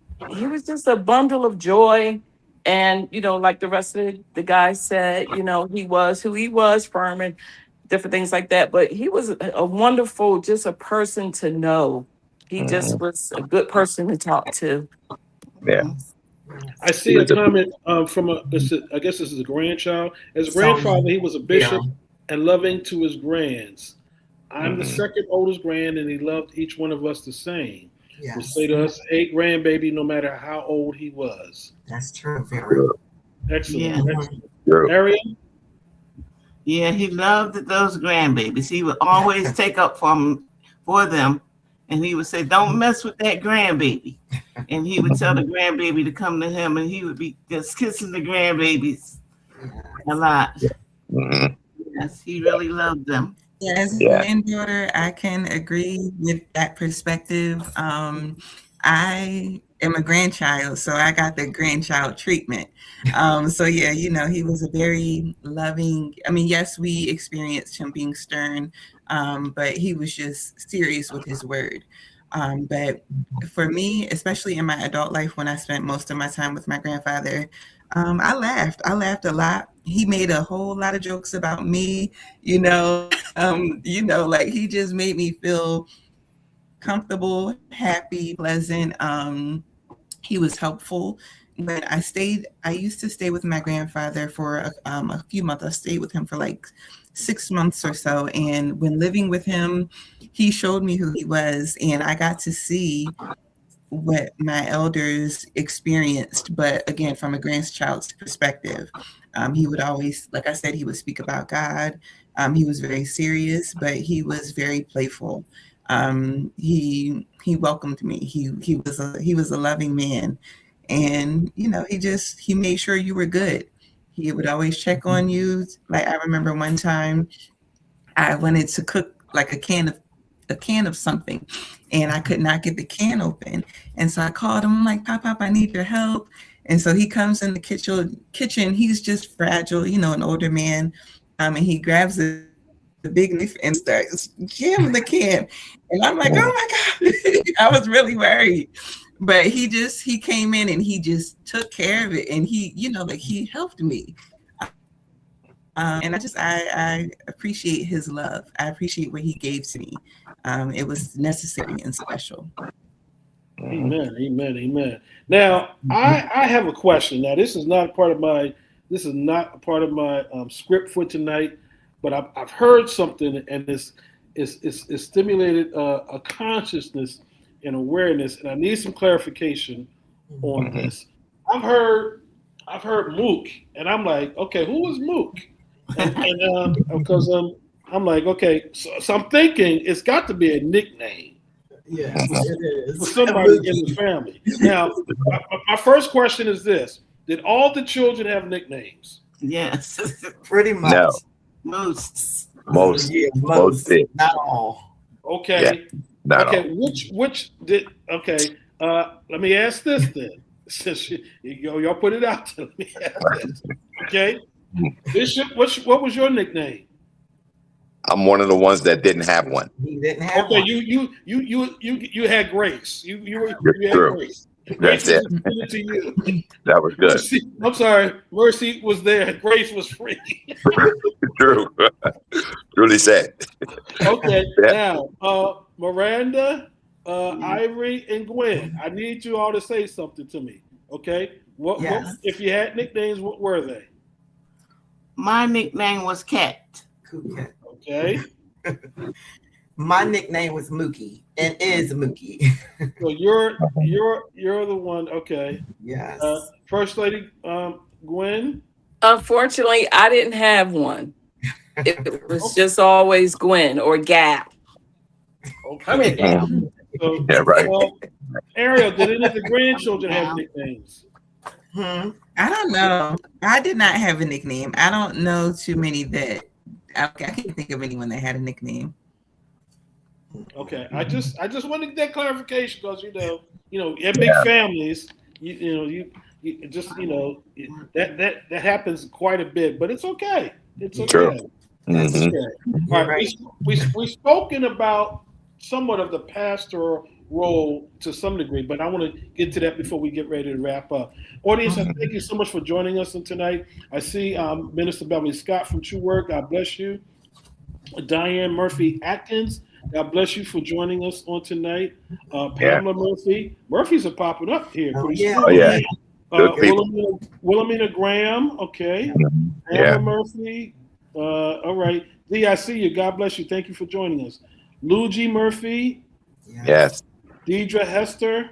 a bundle of joy. And like the rest of the guys said, he was who he was, firm and different things like that. But he was a wonderful, just a person to know. He just was a good person to talk to. yeah. I see a comment from I guess this is a grandchild. As a grandfather, he was a bishop and loving to his grands. I'm the second oldest grand, and he loved each one of us the same. Yes. Would say to us, a grandbaby, no matter how old he was. That's true. Very Excellent. Yeah. Excellent. True. Ariel? Yeah, he loved those grandbabies. He would always take up for them, and he would say, "Don't mess with that grandbaby." And he would tell the grandbaby to come to him, and he would be just kissing the grandbabies a lot. Mhm. Yes, he really loved them. As a Yeah. granddaughter, I can agree with that perspective. I am a grandchild, so I got the grandchild treatment. So yeah, he was a very loving. I mean, yes, we experienced him being stern, but he was just serious with his word. But for me, especially in my adult life, when I spent most of my time with my grandfather, I laughed. I laughed a lot. He made a whole lot of jokes about me, like he just made me feel comfortable, happy, pleasant. He was helpful. When I used to stay with my grandfather for a few months. I stayed with him for like 6 months or so. And when living with him, he showed me who he was, and I got to see what my elders experienced, but again, from a grandchild's perspective. He would always, like I said, he would speak about God. He was very serious, but he was very playful. He welcomed me. He was a loving man, and he made sure you were good. He would always check on you. Like I remember one time, I wanted to cook like a can of something, and I could not get the can open. And so I called him. I'm like, Pop, I need your help. And so he comes in the kitchen. He's just fragile, an older man. And he grabs the big knife and starts jamming the can. And I'm like, oh my God. I was really worried. But he came in and he just took care of it. And he helped me. And I appreciate his love. I appreciate what he gave to me. It was necessary and special. Amen. Amen. Amen. Now, I have a question. Now, this is not part of my script for tonight, but I've heard something, and it's stimulated a consciousness and awareness, and I need some clarification on this. I've heard Mook, and I'm like, okay, who is Mook? And because I'm like, okay, so I'm thinking it's got to be a nickname. Yes, it is. For somebody in the family. Now, my first question is this: did all the children have nicknames? Yes, Pretty much. No. most. Most did. Not all. Okay. Yeah, not okay. all. Which did? Okay. Let me ask this then. Since y'all put it out there, let me ask this. Okay. Bishop, what was your nickname? I'm one of the ones that didn't have one. He didn't have Okay, one. you had Grace. You had True. Grace. That's it. Was given to you. That was good. Mercy, I'm sorry. Mercy was there. Grace was free. True. Truly said. Okay. Yeah. Now, Miranda, Ivory, and Gwen, I need you all to say something to me. Okay. What if you had nicknames? What were they? My nickname was Cat. Okay. My nickname was Mookie and is Mookie. So you're the one. Okay. Yes. First Lady Gwen. Unfortunately, I didn't have one. It was just always Gwen or Gap. Okay. So, Yeah, right. Ariel, did any of the grandchildren have nicknames? I don't know. I did not have a nickname. I don't know too many that. I can't think of anyone that had a nickname. Okay, I just wanted to get that clarification because you have big families. You just that happens quite a bit, but it's okay. It's okay. True. It's Mhm. okay. All right, we've spoken about somewhat of the pastoral role to some degree, but I want to get to that before we get ready to wrap up. Audience, I thank you so much for joining us tonight. I see Minister Beverly Scott from True Word. God bless you. Diane Murphy Atkins. God bless you for joining us on tonight. Pamela Murphy. Murphys are popping up here. Oh, pretty yeah. soon. Oh, yeah. Good people. Wilhelmina Graham. Okay. Yeah. Amber Murphy. All right. Lee, I see you. God bless you. Thank you for joining us. Luigi Murphy. Yes. Deidre Hester.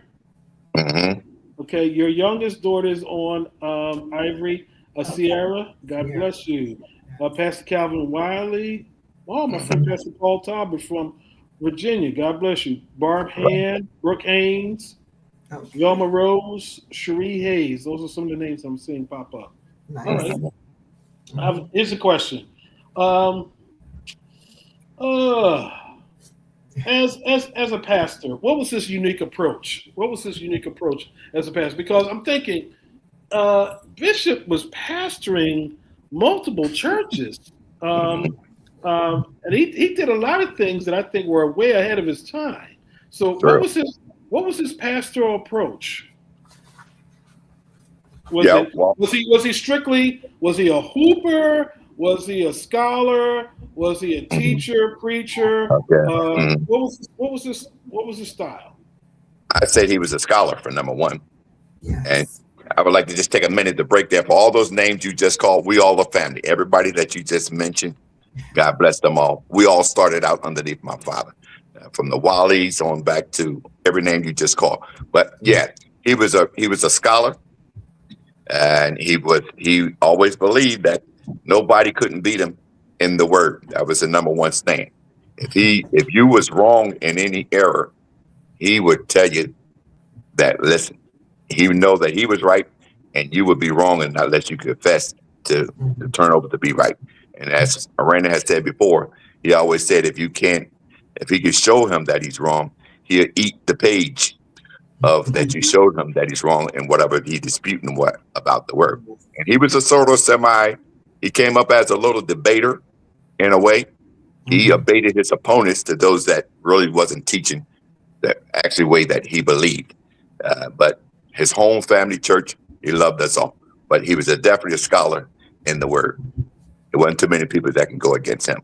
hmm Okay. Your youngest daughter is on Ivory. Sierra. God bless you. Pastor Calvin Wiley. Oh, my friend Pastor Paul Talbot from Virginia. God bless you. Barb Hand. Brooke Haynes. Velma Rose. Cherie Hayes. Those are some of the names I'm seeing pop up. Nice. All right. Here's a question. As a pastor, what was his unique approach? What was his unique approach as a pastor? Because I'm thinking Bishop was pastoring multiple churches, and he did a lot of things that I think were way ahead of his time. So what was his pastoral approach? Was he a hooper? Was he a scholar? Was he a teacher, preacher? Okay. What was his style? I said he was a scholar for number one. Yes. And I would like to just take a minute to break there for all those names you just called. We all are family. Everybody that you just mentioned, God bless them all. We all started out underneath my father, from the Wallies on back to every name you just called. But yeah, he was a scholar, and he always believed that nobody couldn't beat him in the word. That was the number one stand. If you was wrong in any error, he would tell you that, listen, he would know that he was right and you would be wrong, and not let you confess to turn over to be right. And as Arena has said before, he always said if he could show him that he's wrong, he'll eat the page of that you showed him that he's wrong and whatever he's disputing about the word. And he was a sort of he came up as a little debater in a way. He abated his opponents to those that really wasn't teaching the actual way that he believed. But his home family church, he loved us all. But he was definitely a scholar in the word. There wasn't too many people that can go against him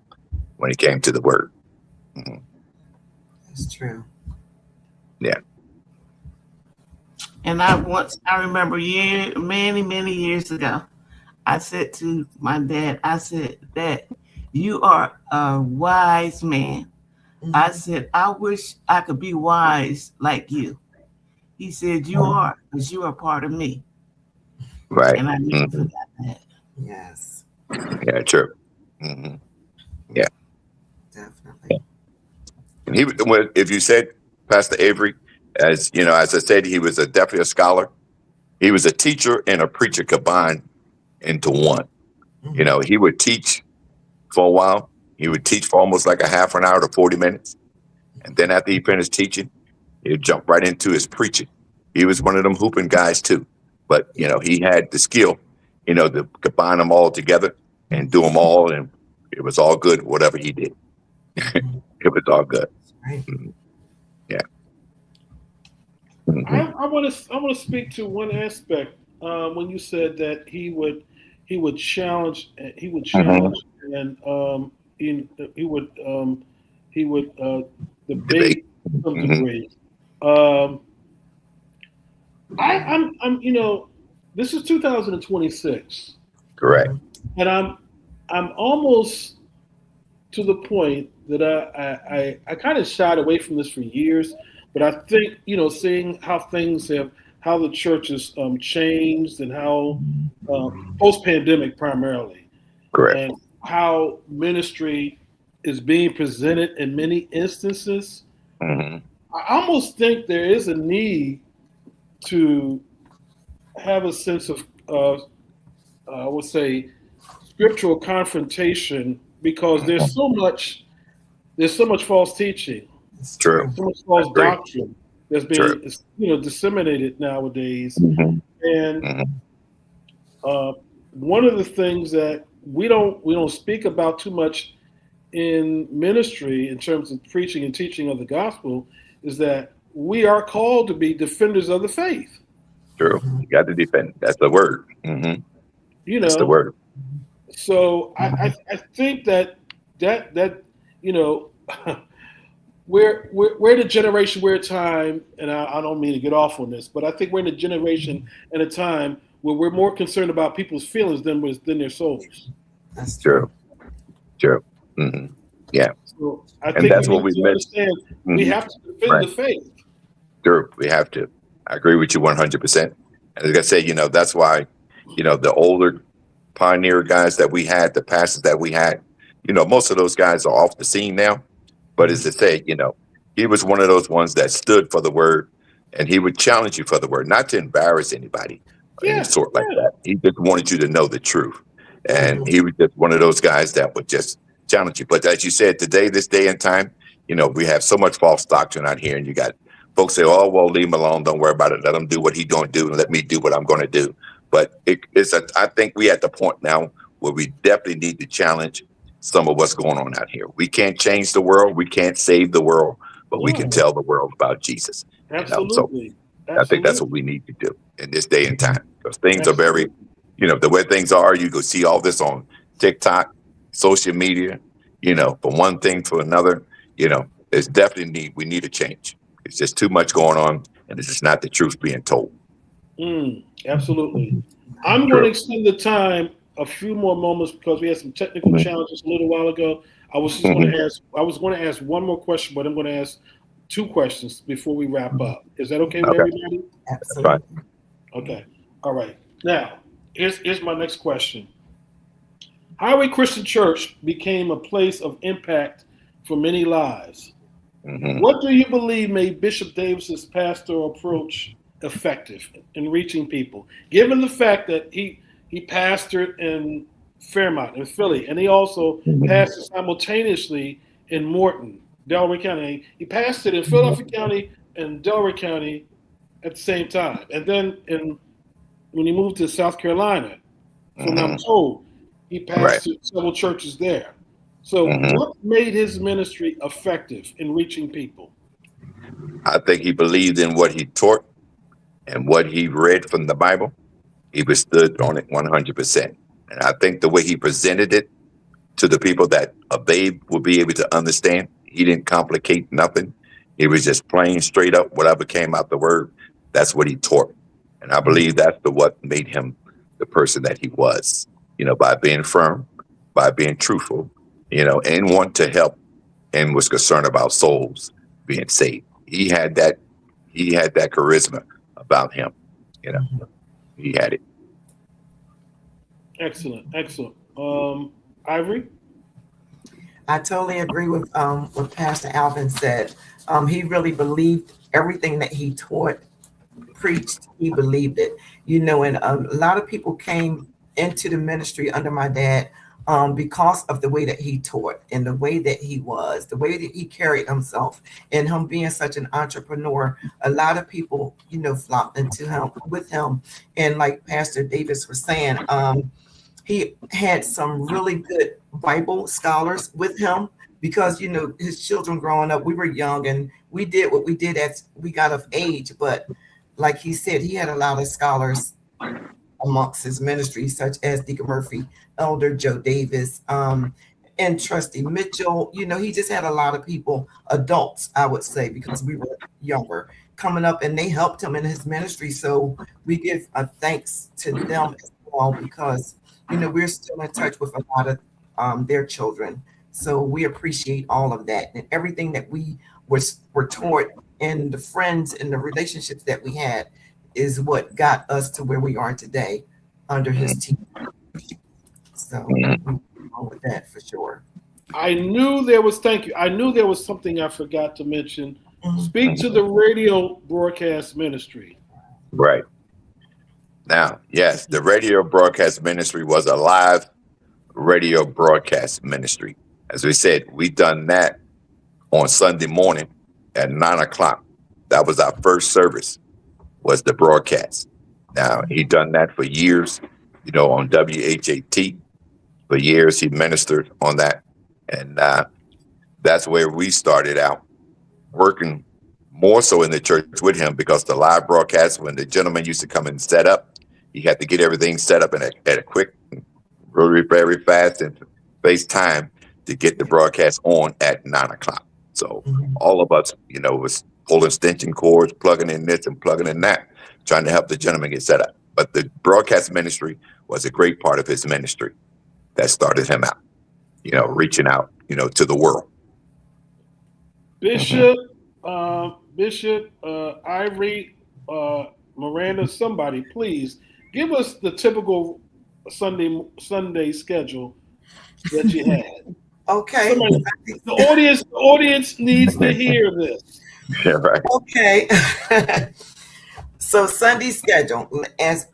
when he came to the word. Mm-hmm. That's true. Yeah. And I remember many years ago, I said to my dad, I said, Dad, you are a wise man. I said, I wish I could be wise like you. He said, you are, because you are part of me. Right. And I never forgot that. Yes. Yeah, true. Mm-hmm. Yeah. Definitely. And if you said Pastor Avery, as you know, as I said, he was definitely a scholar. He was a teacher and a preacher combined into one. You know, he would teach for a while. He would teach for almost like a half an hour to 40 minutes. And then after he finished teaching, he'd jump right into his preaching. He was one of them hooping guys too. But, you know, he had the skill, you know, to combine them all together and do them all. And it was all good, whatever he did. It was all good. Right. Yeah. I want to speak to one aspect when you said that he would challenge and he would debate some degree. I'm you know, this is 2026. Correct. And I'm almost to the point that I kind of shied away from this for years, but I think, you know, seeing how the church has changed and how post-pandemic primarily, Correct, and how ministry is being presented in many instances, I almost think there is a need to have a sense of, I would say, scriptural confrontation, because there's so much false teaching, true, so much false doctrine that's being disseminated nowadays. And one of the things that we don't speak about too much in ministry in terms of preaching and teaching of the gospel is that we are called to be defenders of the faith. True. You got to defend. That's the word. You know, that's the word. So I think that you know, we're in a generation, we're a time, and I don't mean to get off on this, but I think we're in a generation and a time where we're more concerned about people's feelings than their souls. That's True. True. Mm-hmm. Yeah. So I And think that's we what need we to missed. understand we Mhm. have to defend Right. the faith. True. We have to. I agree with you 100%. And like I say, that's why, the older pioneer guys that we had, the pastors that we had, most of those guys are off the scene now. But as I say, he was one of those ones that stood for the word, and he would challenge you for the word, not to embarrass anybody or any Yeah, sort like yeah. that. He just wanted you to know the truth. And Mhm. he was just one of those guys that would just challenge you. But as you said, today, this day and time, we have so much false doctrine out here, and you got folks say, "Oh, well, leave him alone. Don't worry about it. Let him do what he's going to do, and let me do what I'm going to do." But I think we at the point now where we definitely need to challenge some of what's going on out here. We can't change the world. We can't save the world, but we can No. tell the world about Jesus. So Absolutely. I think that's what we need to do in this day and time, because things are very, the way things are. You go see all this on TikTok, social media, from one thing to another. There's definitely we need a change. It's just too much going on, and it's just not the truth being told. Absolutely. I'm going to extend the time a few more moments because we had some technical Mhm. challenges a little while ago. I was going to ask one more question, but I'm going to ask two questions before we wrap up. Is that okay with Okay. everybody? Absolutely. Okay. All right. Now, here's my next question. Highway Christian Church became a place of impact for many lives. Mhm. What do you believe made Bishop Davis's pastoral approach effective in reaching people, given the fact that he pastored in Fairmont in Philly, and he also pastored simultaneously in Morton, Delaware County. He pastored in Philadelphia County and Delaware County at the same time, and then when he moved to South Carolina, from I'm told, he pastored several churches there. So, what made his ministry effective in reaching people? I think he believed in what he taught and what he read from the Bible. He was stood on it 100%. And I think the way he presented it to the people that a babe would be able to understand, he didn't complicate nothing. He was just plain straight up, whatever came out the word, that's what he taught. And I believe that's what made him the person that he was, by being firm, by being truthful, and want to help, and was concerned about souls being saved. He had that charisma about him. He had it. Excellent. Ivory? I totally agree with what Pastor Alvin said. He really believed everything that he taught, preached. He believed it, and a lot of people came into the ministry under my dad because of the way that he taught and the way that he was, the way that he carried himself, and him being such an entrepreneur. A lot of people, flocked into him with him, and like Pastor Davis was saying, he had some really good Bible scholars with him because, his children growing up, we were young and we did what we did as we got of age. But like he said, he had a lot of scholars amongst his ministry, such as Deacon Murphy, Elder Joe Davis, and Trustee Mitchell. He just had a lot of people, adults, I would say, because we were younger, coming up, and they helped him in his ministry. So we give a thanks to them as well, because we're still in touch with a lot of their children. So we appreciate all of that and everything that we were taught, and the friends and the relationships that we had is what got us to where we are today under his teaching. So we're on with that for sure. I knew there was something I forgot to mention. Speak to the radio broadcast ministry. Right. Now, yes, the radio broadcast ministry was a live radio broadcast ministry. As we said, we done that on Sunday morning at 9:00. That was our first service, was the broadcast. Now, he done that for years, on WHAT. For years, he ministered on that. And that's where we started out, working more so in the church with him, because the live broadcast, when the gentleman used to come and set up, he had to get everything set up at a quick, really very fast and space time to get the broadcast on at 9:00. So Mhm. all of us, was pulling extension cords, plugging in this and plugging in that, trying to help the gentleman get set up. But the broadcast ministry was a great part of his ministry that started him out, reaching out, to the world. Bishop, Ivory, Miranda, somebody, please give us the typical Sunday schedule that you had. Okay. Somebody, the audience needs to hear this. Yeah, right. Okay. So Sunday schedule, as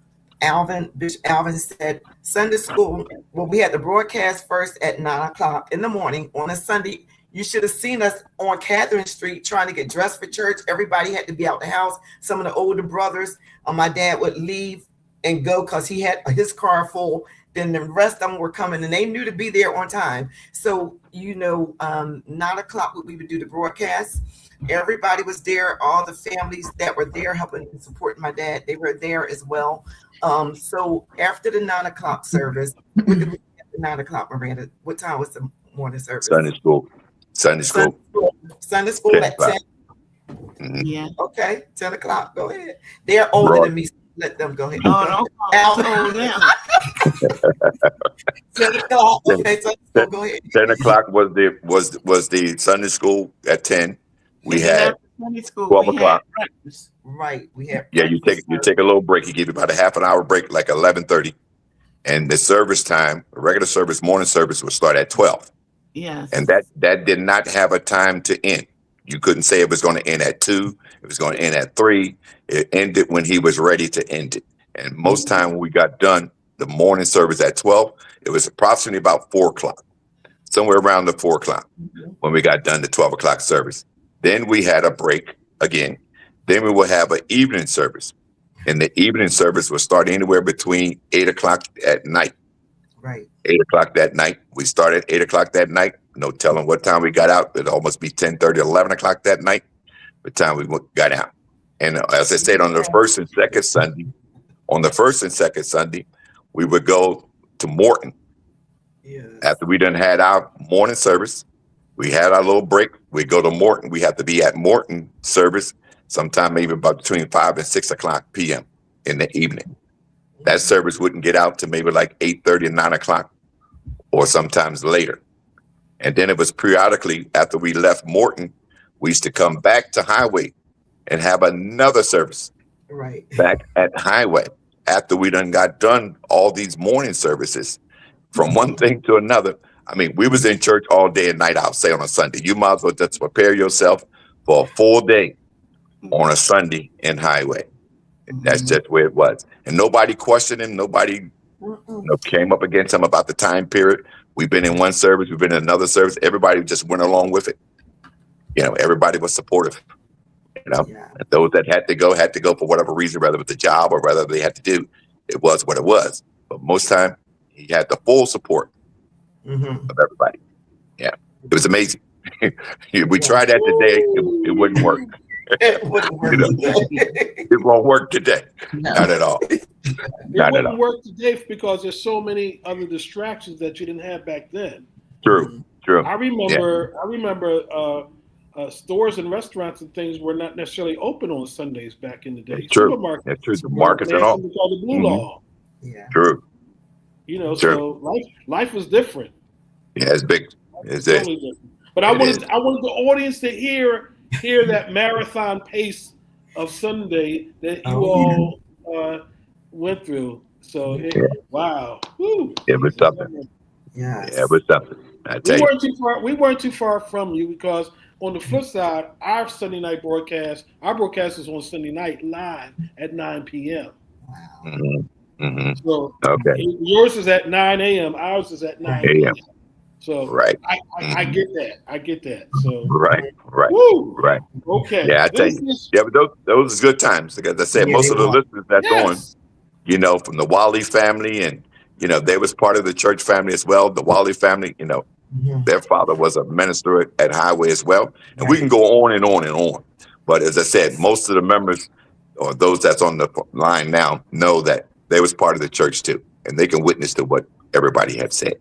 Bishop Alvin said, Sunday school. Well, we had the broadcast first at 9:00 in the morning on a Sunday. You should have seen us on Catherine Street trying to get dressed for church. Everybody had to be out the house. Some of the older brothers, my dad would leave and go because he had his car full. Then the rest of them were coming, and they knew to be there on time. So 9:00 we would do the broadcast. Everybody was there. All the families that were there helping and supporting my dad, they were there as well. So after the 9:00 service, what did we at the 9:00, Miranda? What time was the morning service? Sunday school. Sunday school 10 at 10. Mhm. Yeah. Okay, 10:00. Go ahead. They're older than me. So let them go ahead. Oh, don't call them. 10:00. Okay, so go ahead. 10:00 was the Sunday school at 10. We And then had after Sunday school, 12 we had o'clock. breakfast. Right. We have. you take a little break. You give about a half an hour break, like 11:30, and the service time, regular service, morning service, would start at 12. Yes. And that did not have a time to end. You couldn't say it was going to end at 2. It was going to end at 3. It ended when he was ready to end it. And most time when we got done, the morning service at 12, it was approximately about 4:00, somewhere around the 4:00 when we got done the 12:00 service. Then we had a break again. Then we would have an evening service. And the evening service would start anywhere between 8:00 at night. Right. 8:00 that night. We started 8:00 that night. No telling what time we got out. It'd almost be 10:30, 11:00 that night by the time we got out. And as I said, on the first and second Sunday, we would go to Morton. Yeah. After we done had our morning service, we had our little break. We go to Morton. We have to be at Morton service sometime maybe about between 5 and 6:00 p.m. in the evening. That service wouldn't get out to maybe like 8:30 and 9:00 or sometimes later. And then it was periodically after we left Morton, we used to come back to Highway and have another service Right. back at Highway after we done got done all these morning services from one thing to another. I mean, we was in church all day and night, I'll say, on a Sunday. You might as well just prepare yourself for a full day on a Sunday in Highway. And that's just where it was. And nobody questioned him. Nobody came up against him about the time period. We've been in one service. We've been in another service. Everybody just went along with it. Everybody was supportive. Yeah. And those that had to go for whatever reason, whether it was the job or whether they had to do. It was what it was. But most time, he had the full support Mm-hmm. of everybody. Yeah, it was amazing. We tried that today. It wouldn't work. It wouldn't work. It won't work today. No. Not at all. It Not at wouldn't all. work today because there's so many other distractions that you didn't have back then. True. I remember stores and restaurants and things were not necessarily open on Sundays back in the day. True. Supermarkets. That's true. The markets and all. Something called the Blue Mhm. Law. Yeah. True. True. Sure. So life was different. Yeah, it's big. It's it. Totally different. But I It wanted is. the audience to hear that marathon pace of Sunday that you all went through. So wow. Woo. It was something. Yes. Yeah, it was something. I tell you. We weren't too far from you because on the flip side, our Sunday night broadcast is on Sunday night live at 9 p.m. Wow. Mhm. Mhm. So Okay. yours is at 9 a.m. Ours is at 9 a.m. So Right. I get that. I get that. So Right. woo. Right. Okay. Yeah, I tell you. Yeah, but those are good times. Like I said, Yeah, most they of the are. listeners that's on, Yes. from the Wally family, and they was part of the church family as well. The Wally family, Mhm. their father was a minister at Highway as well, and we can go on and on and on. But as I said, most of the members or those that's on the line now know that they was part of the church too, and they can witness to what everybody had said.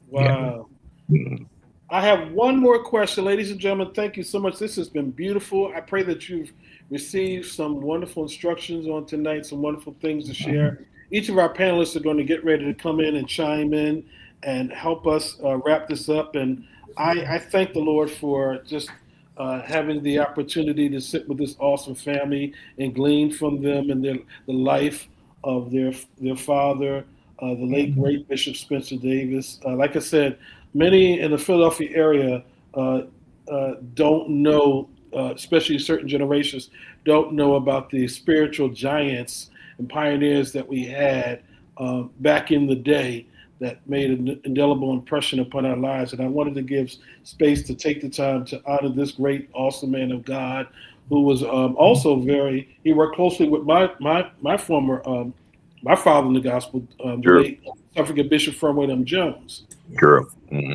Wow. Mhm. I have one more question, ladies and gentlemen. Thank you so much. This has been beautiful. I pray that you've received some wonderful instructions on tonight, some wonderful things to share. Each of our panelists are going to get ready to come in and chime in and help us wrap this up. And I thank the Lord for just having the opportunity to sit with this awesome family and glean from them and the life of their father, the late great Bishop Spencer Davis. Like I said, many in the Philadelphia area don't know, especially certain generations, don't know about the spiritual giants and pioneers that we had back in the day that made an indelible impression upon our lives. And I wanted to give space to take the time to honor this great, awesome man of God, who was also he worked closely with my former, my father in the gospel, the late African Bishop Furman M. Jones. Sure.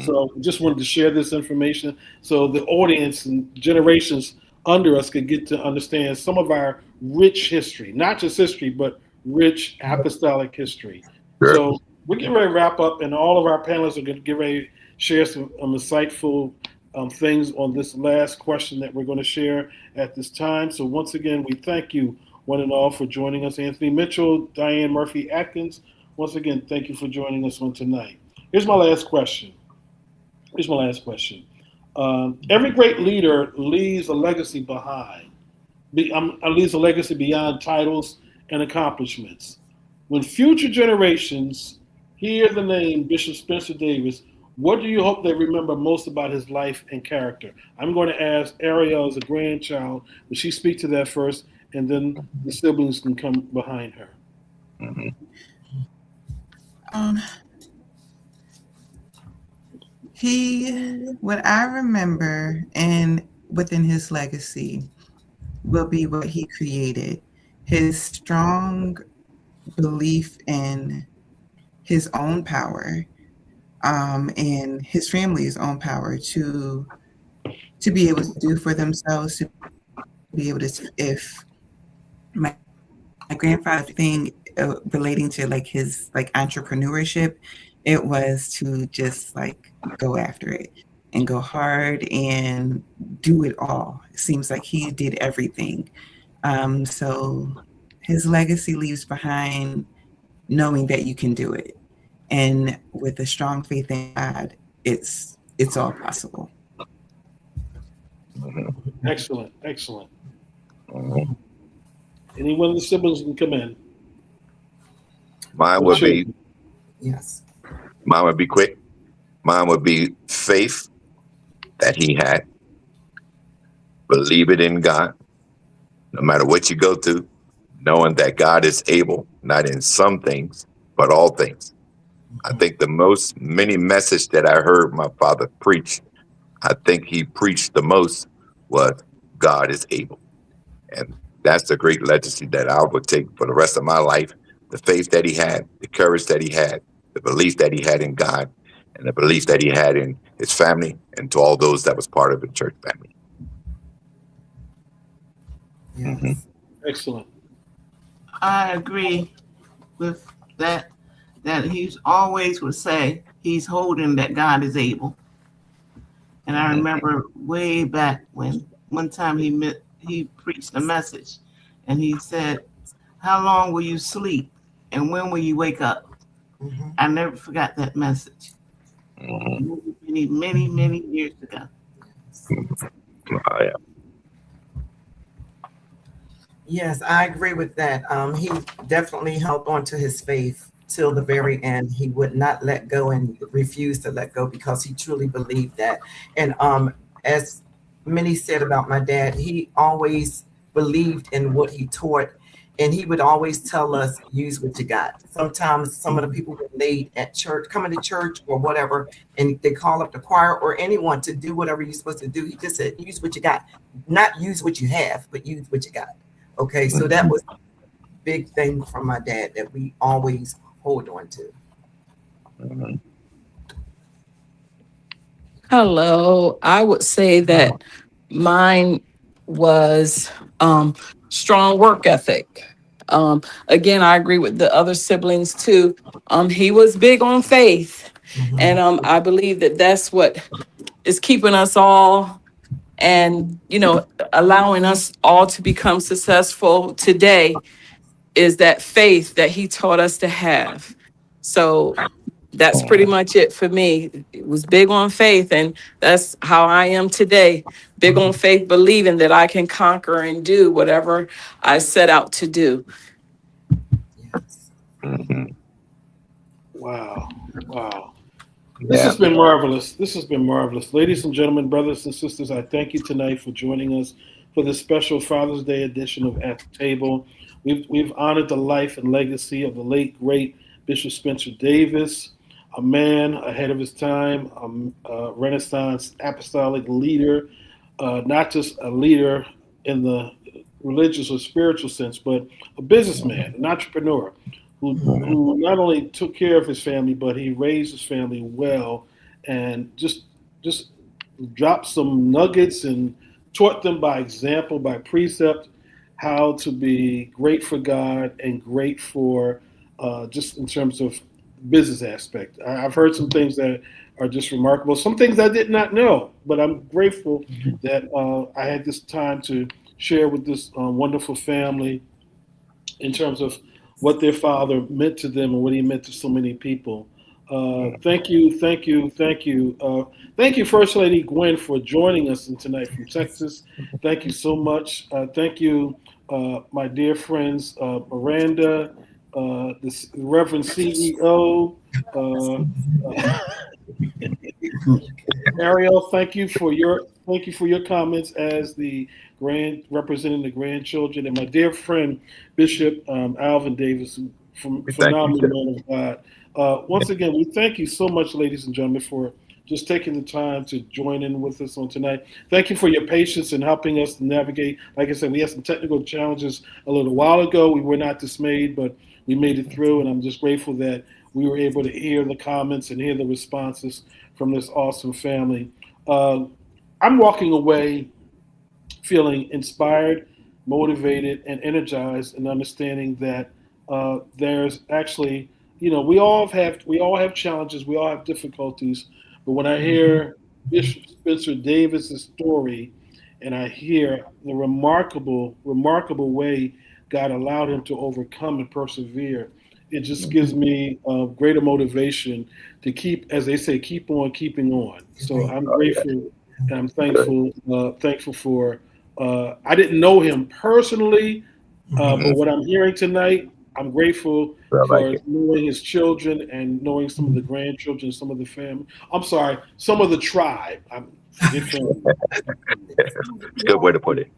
So just wanted to share this information so the audience and generations under us could get to understand some of our rich history, not just history, but rich apostolic history. Sure. So we're getting ready to wrap up, and all of our panelists are going to get ready to share some insightful things on this last question that we're going to share at this time. So once again, we thank you one and all for joining us. Anthony Mitchell, Diane Murphy Atkins, once again, thank you for joining us on tonight. Here's my last question. Every great leader leaves a legacy behind. Leaves a legacy beyond titles and accomplishments. When future generations hear the name Bishop Spencer Davis, what do you hope they remember most about his life and character? I'm going to ask Ariel as a grandchild, will she speak to that first, and then the siblings can come behind her. What I remember and within his legacy will be what he created. His strong belief in his own power, and his family's own power to be able to do for themselves, to be able to, if my grandfather thing relating to like his like entrepreneurship, it was to just like go after it and go hard and do it all. It seems like he did everything. So his legacy leaves behind knowing that you can do it. And with a strong faith in God, it's all possible. Excellent. Any one of the siblings can come in. Mine would be quick. Mine would be faith that he had. Believe it in God, no matter what you go through, knowing that God is able, not in some things, but all things. I think many message that I heard my father preach, I think he preached the most was God is able. And that's the great legacy that I would take for the rest of my life. The faith that he had, the courage that he had, the belief that he had in God, and the belief that he had in his family and to all those that was part of the church family. Excellent. I agree with that he's always would say he's holding that God is able. And I remember way back when one time he preached a message and he said, how long will you sleep and when will you wake up? I never forgot that message. Many years ago. Yes, I agree with that. He definitely held on to his faith till the very end. He would not let go and refuse to let go because he truly believed that. And as many said about my dad, he always believed in what he taught, and he would always tell us, use what you got. Sometimes some of the people were late at church, coming to church or whatever, and they call up the choir or anyone to do whatever you're supposed to do. He just said, use what you got. Not use what you have, but use what you got. Okay, so that was a big thing from my dad that we always hold on to. Hello. I would say that mine was strong work ethic. Again, I agree with the other siblings too. He was big on faith. And I believe that that's what is keeping us all and, allowing us all to become successful today is that faith that he taught us to have. So that's pretty much it for me. It was big on faith, and that's how I am today. Big on faith, believing that I can conquer and do whatever I set out to do. Yes. Mhm. Wow. This Yeah. has been marvelous. This has been marvelous. Ladies and gentlemen, brothers and sisters, I thank you tonight for joining us for this special Father's Day edition of At the Table. We've honored the life and legacy of the late, great Bishop Spencer Davis, a man ahead of his time, a Renaissance apostolic leader, not just a leader in the religious or spiritual sense, but a businessman, an entrepreneur who not only took care of his family, but he raised his family well and just dropped some nuggets and taught them by example, by precept, how to be great for God and great for just in terms of business aspect. I've heard some things that are just remarkable. Some things I did not know, but I'm grateful that I had this time to share with this wonderful family in terms of what their father meant to them and what he meant to so many people. Thank you, First Lady Gwen, for joining us tonight from Texas. Thank you so much. Thank you, my dear friends, Miranda, the Reverend CEO, Ariel. Thank you for your comments as the representing the grandchildren, and my dear friend Bishop Alvin Davis, from phenomenal man of God. Once again, we thank you so much, ladies and gentlemen, for just taking the time to join in with us on tonight. Thank you for your patience in helping us to navigate. Like I said, we had some technical challenges a little while ago. We were not dismayed, but we made it through, and I'm just grateful that we were able to hear the comments and hear the responses from this awesome family. I'm walking away feeling inspired, motivated, and energized, and understanding that there's actually, we all have challenges, we all have difficulties, but when I hear Bishop Spencer Davis's story, and I hear the remarkable way God allowed him to overcome and persevere, it just gives me greater motivation to keep, as they say, keep on keeping on. So I'm grateful and I'm thankful for. I didn't know him personally, but what I'm hearing tonight, I'm grateful for knowing his children and knowing some of the grandchildren, some of the family. I'm sorry, some of the tribe. Forget family. Good way to put it.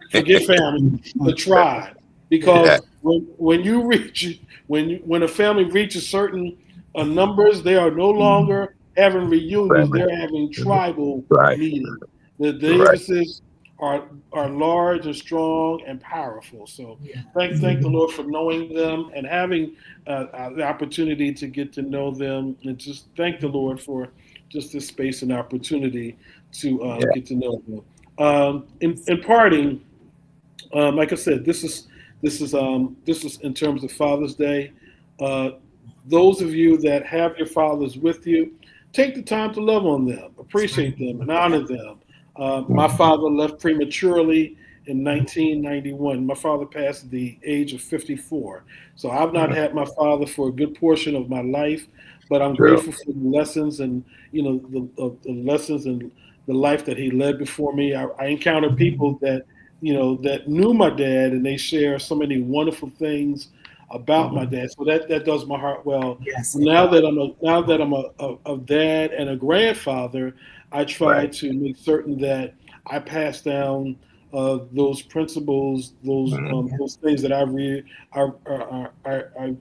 Forget family, the tribe, because when a family reaches certain numbers, they are no longer having reunions; they're having tribal meetings. The Davises are large and strong and powerful. So thank the Lord for knowing them and having the opportunity to get to know them, and just thank the Lord for just this space and opportunity to get to know them. In parting, like I said, this is in terms of Father's Day. Those of you that have your fathers with you, take the time to love on them, appreciate them, and honor them. My father left prematurely in 1991. My father passed at the age of 54. So I've not had my father for a good portion of my life, but I'm grateful for the lessons and, the lessons and the life that he led before me. I encountered people that, that knew my dad, and they share so many wonderful things about my dad. So that does my heart well. Yes. Now that I'm a dad and a grandfather, I try to make certain that I pass down those principles, those things that I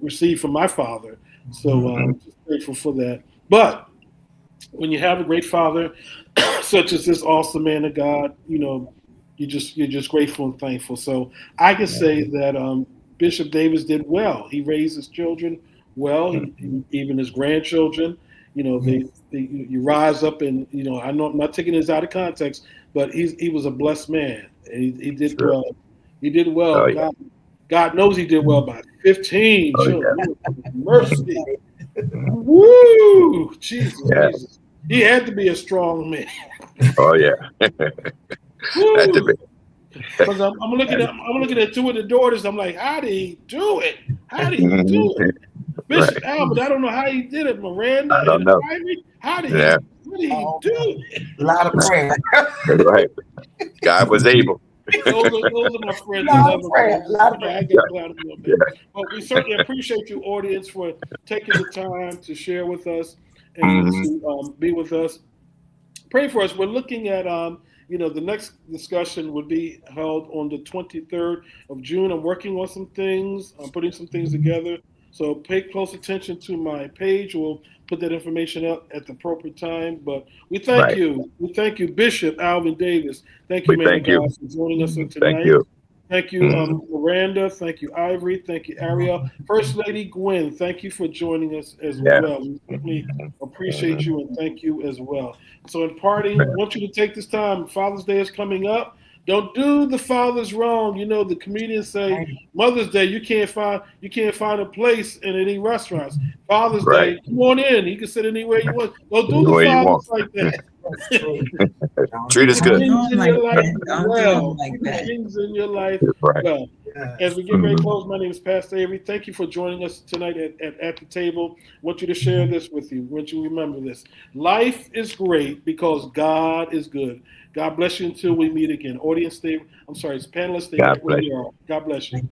received from my father. So I'm just grateful for that. But when you have a great father, such as this awesome man of God, you're just grateful and thankful. So I can say that Bishop Davis did well. He raised his children well, even his grandchildren. You rise up, and I know I'm not taking this out of context, but he was a blessed man. And he did well. He did well. God knows he did well by 15 children. Mercy. Woo! Jesus. He had to be a strong man. Oh yeah. Had to be. Because I'm looking at two of the daughters. I'm like, how did he do it? How did he do it? Bishop Right. Albert, I don't know how he did it. Miranda I don't and know. Ivy, how did Yeah. he do it? A lot of prayer. Right. God was able. Those are my friends. Lot of prayer, lot of Yeah, I prayer. got clouded a little bit. But we certainly appreciate you, audience, for taking the time to share with us and to be with us. Pray for us. We're looking at the next discussion would be held on the 23rd of June. I'm working on some things. I'm putting some things together. So pay close attention to my page. We'll put that information up at the appropriate time. But we thank you. We thank you, Bishop Alvin Davis. Thank you, We man thank of you. God, for joining us tonight. Thank you. Thank you, Miranda. Thank you, Ivory. Thank you, Ariel. First Lady Gwen, thank you for joining us as well. We certainly appreciate you and thank you as well. So in parting, I want you to take this time. Father's Day is coming up. Don't do the fathers wrong. You know, the comedians say Mother's Day, you can't find a place in any restaurants. Father's Day, come on in. You can sit anywhere you want. Don't do the fathers like that. Treat us good. Things in your life well. Like that. Things in your life Right. well. As we get ready to close, my name is Pastor Avery. Thank you for joining us tonight at the table. I want you to share this with you. I want you to remember this. Life is great because God is good. God bless you until we meet again. Audience, panelists, stay God right where bless you are. God bless you.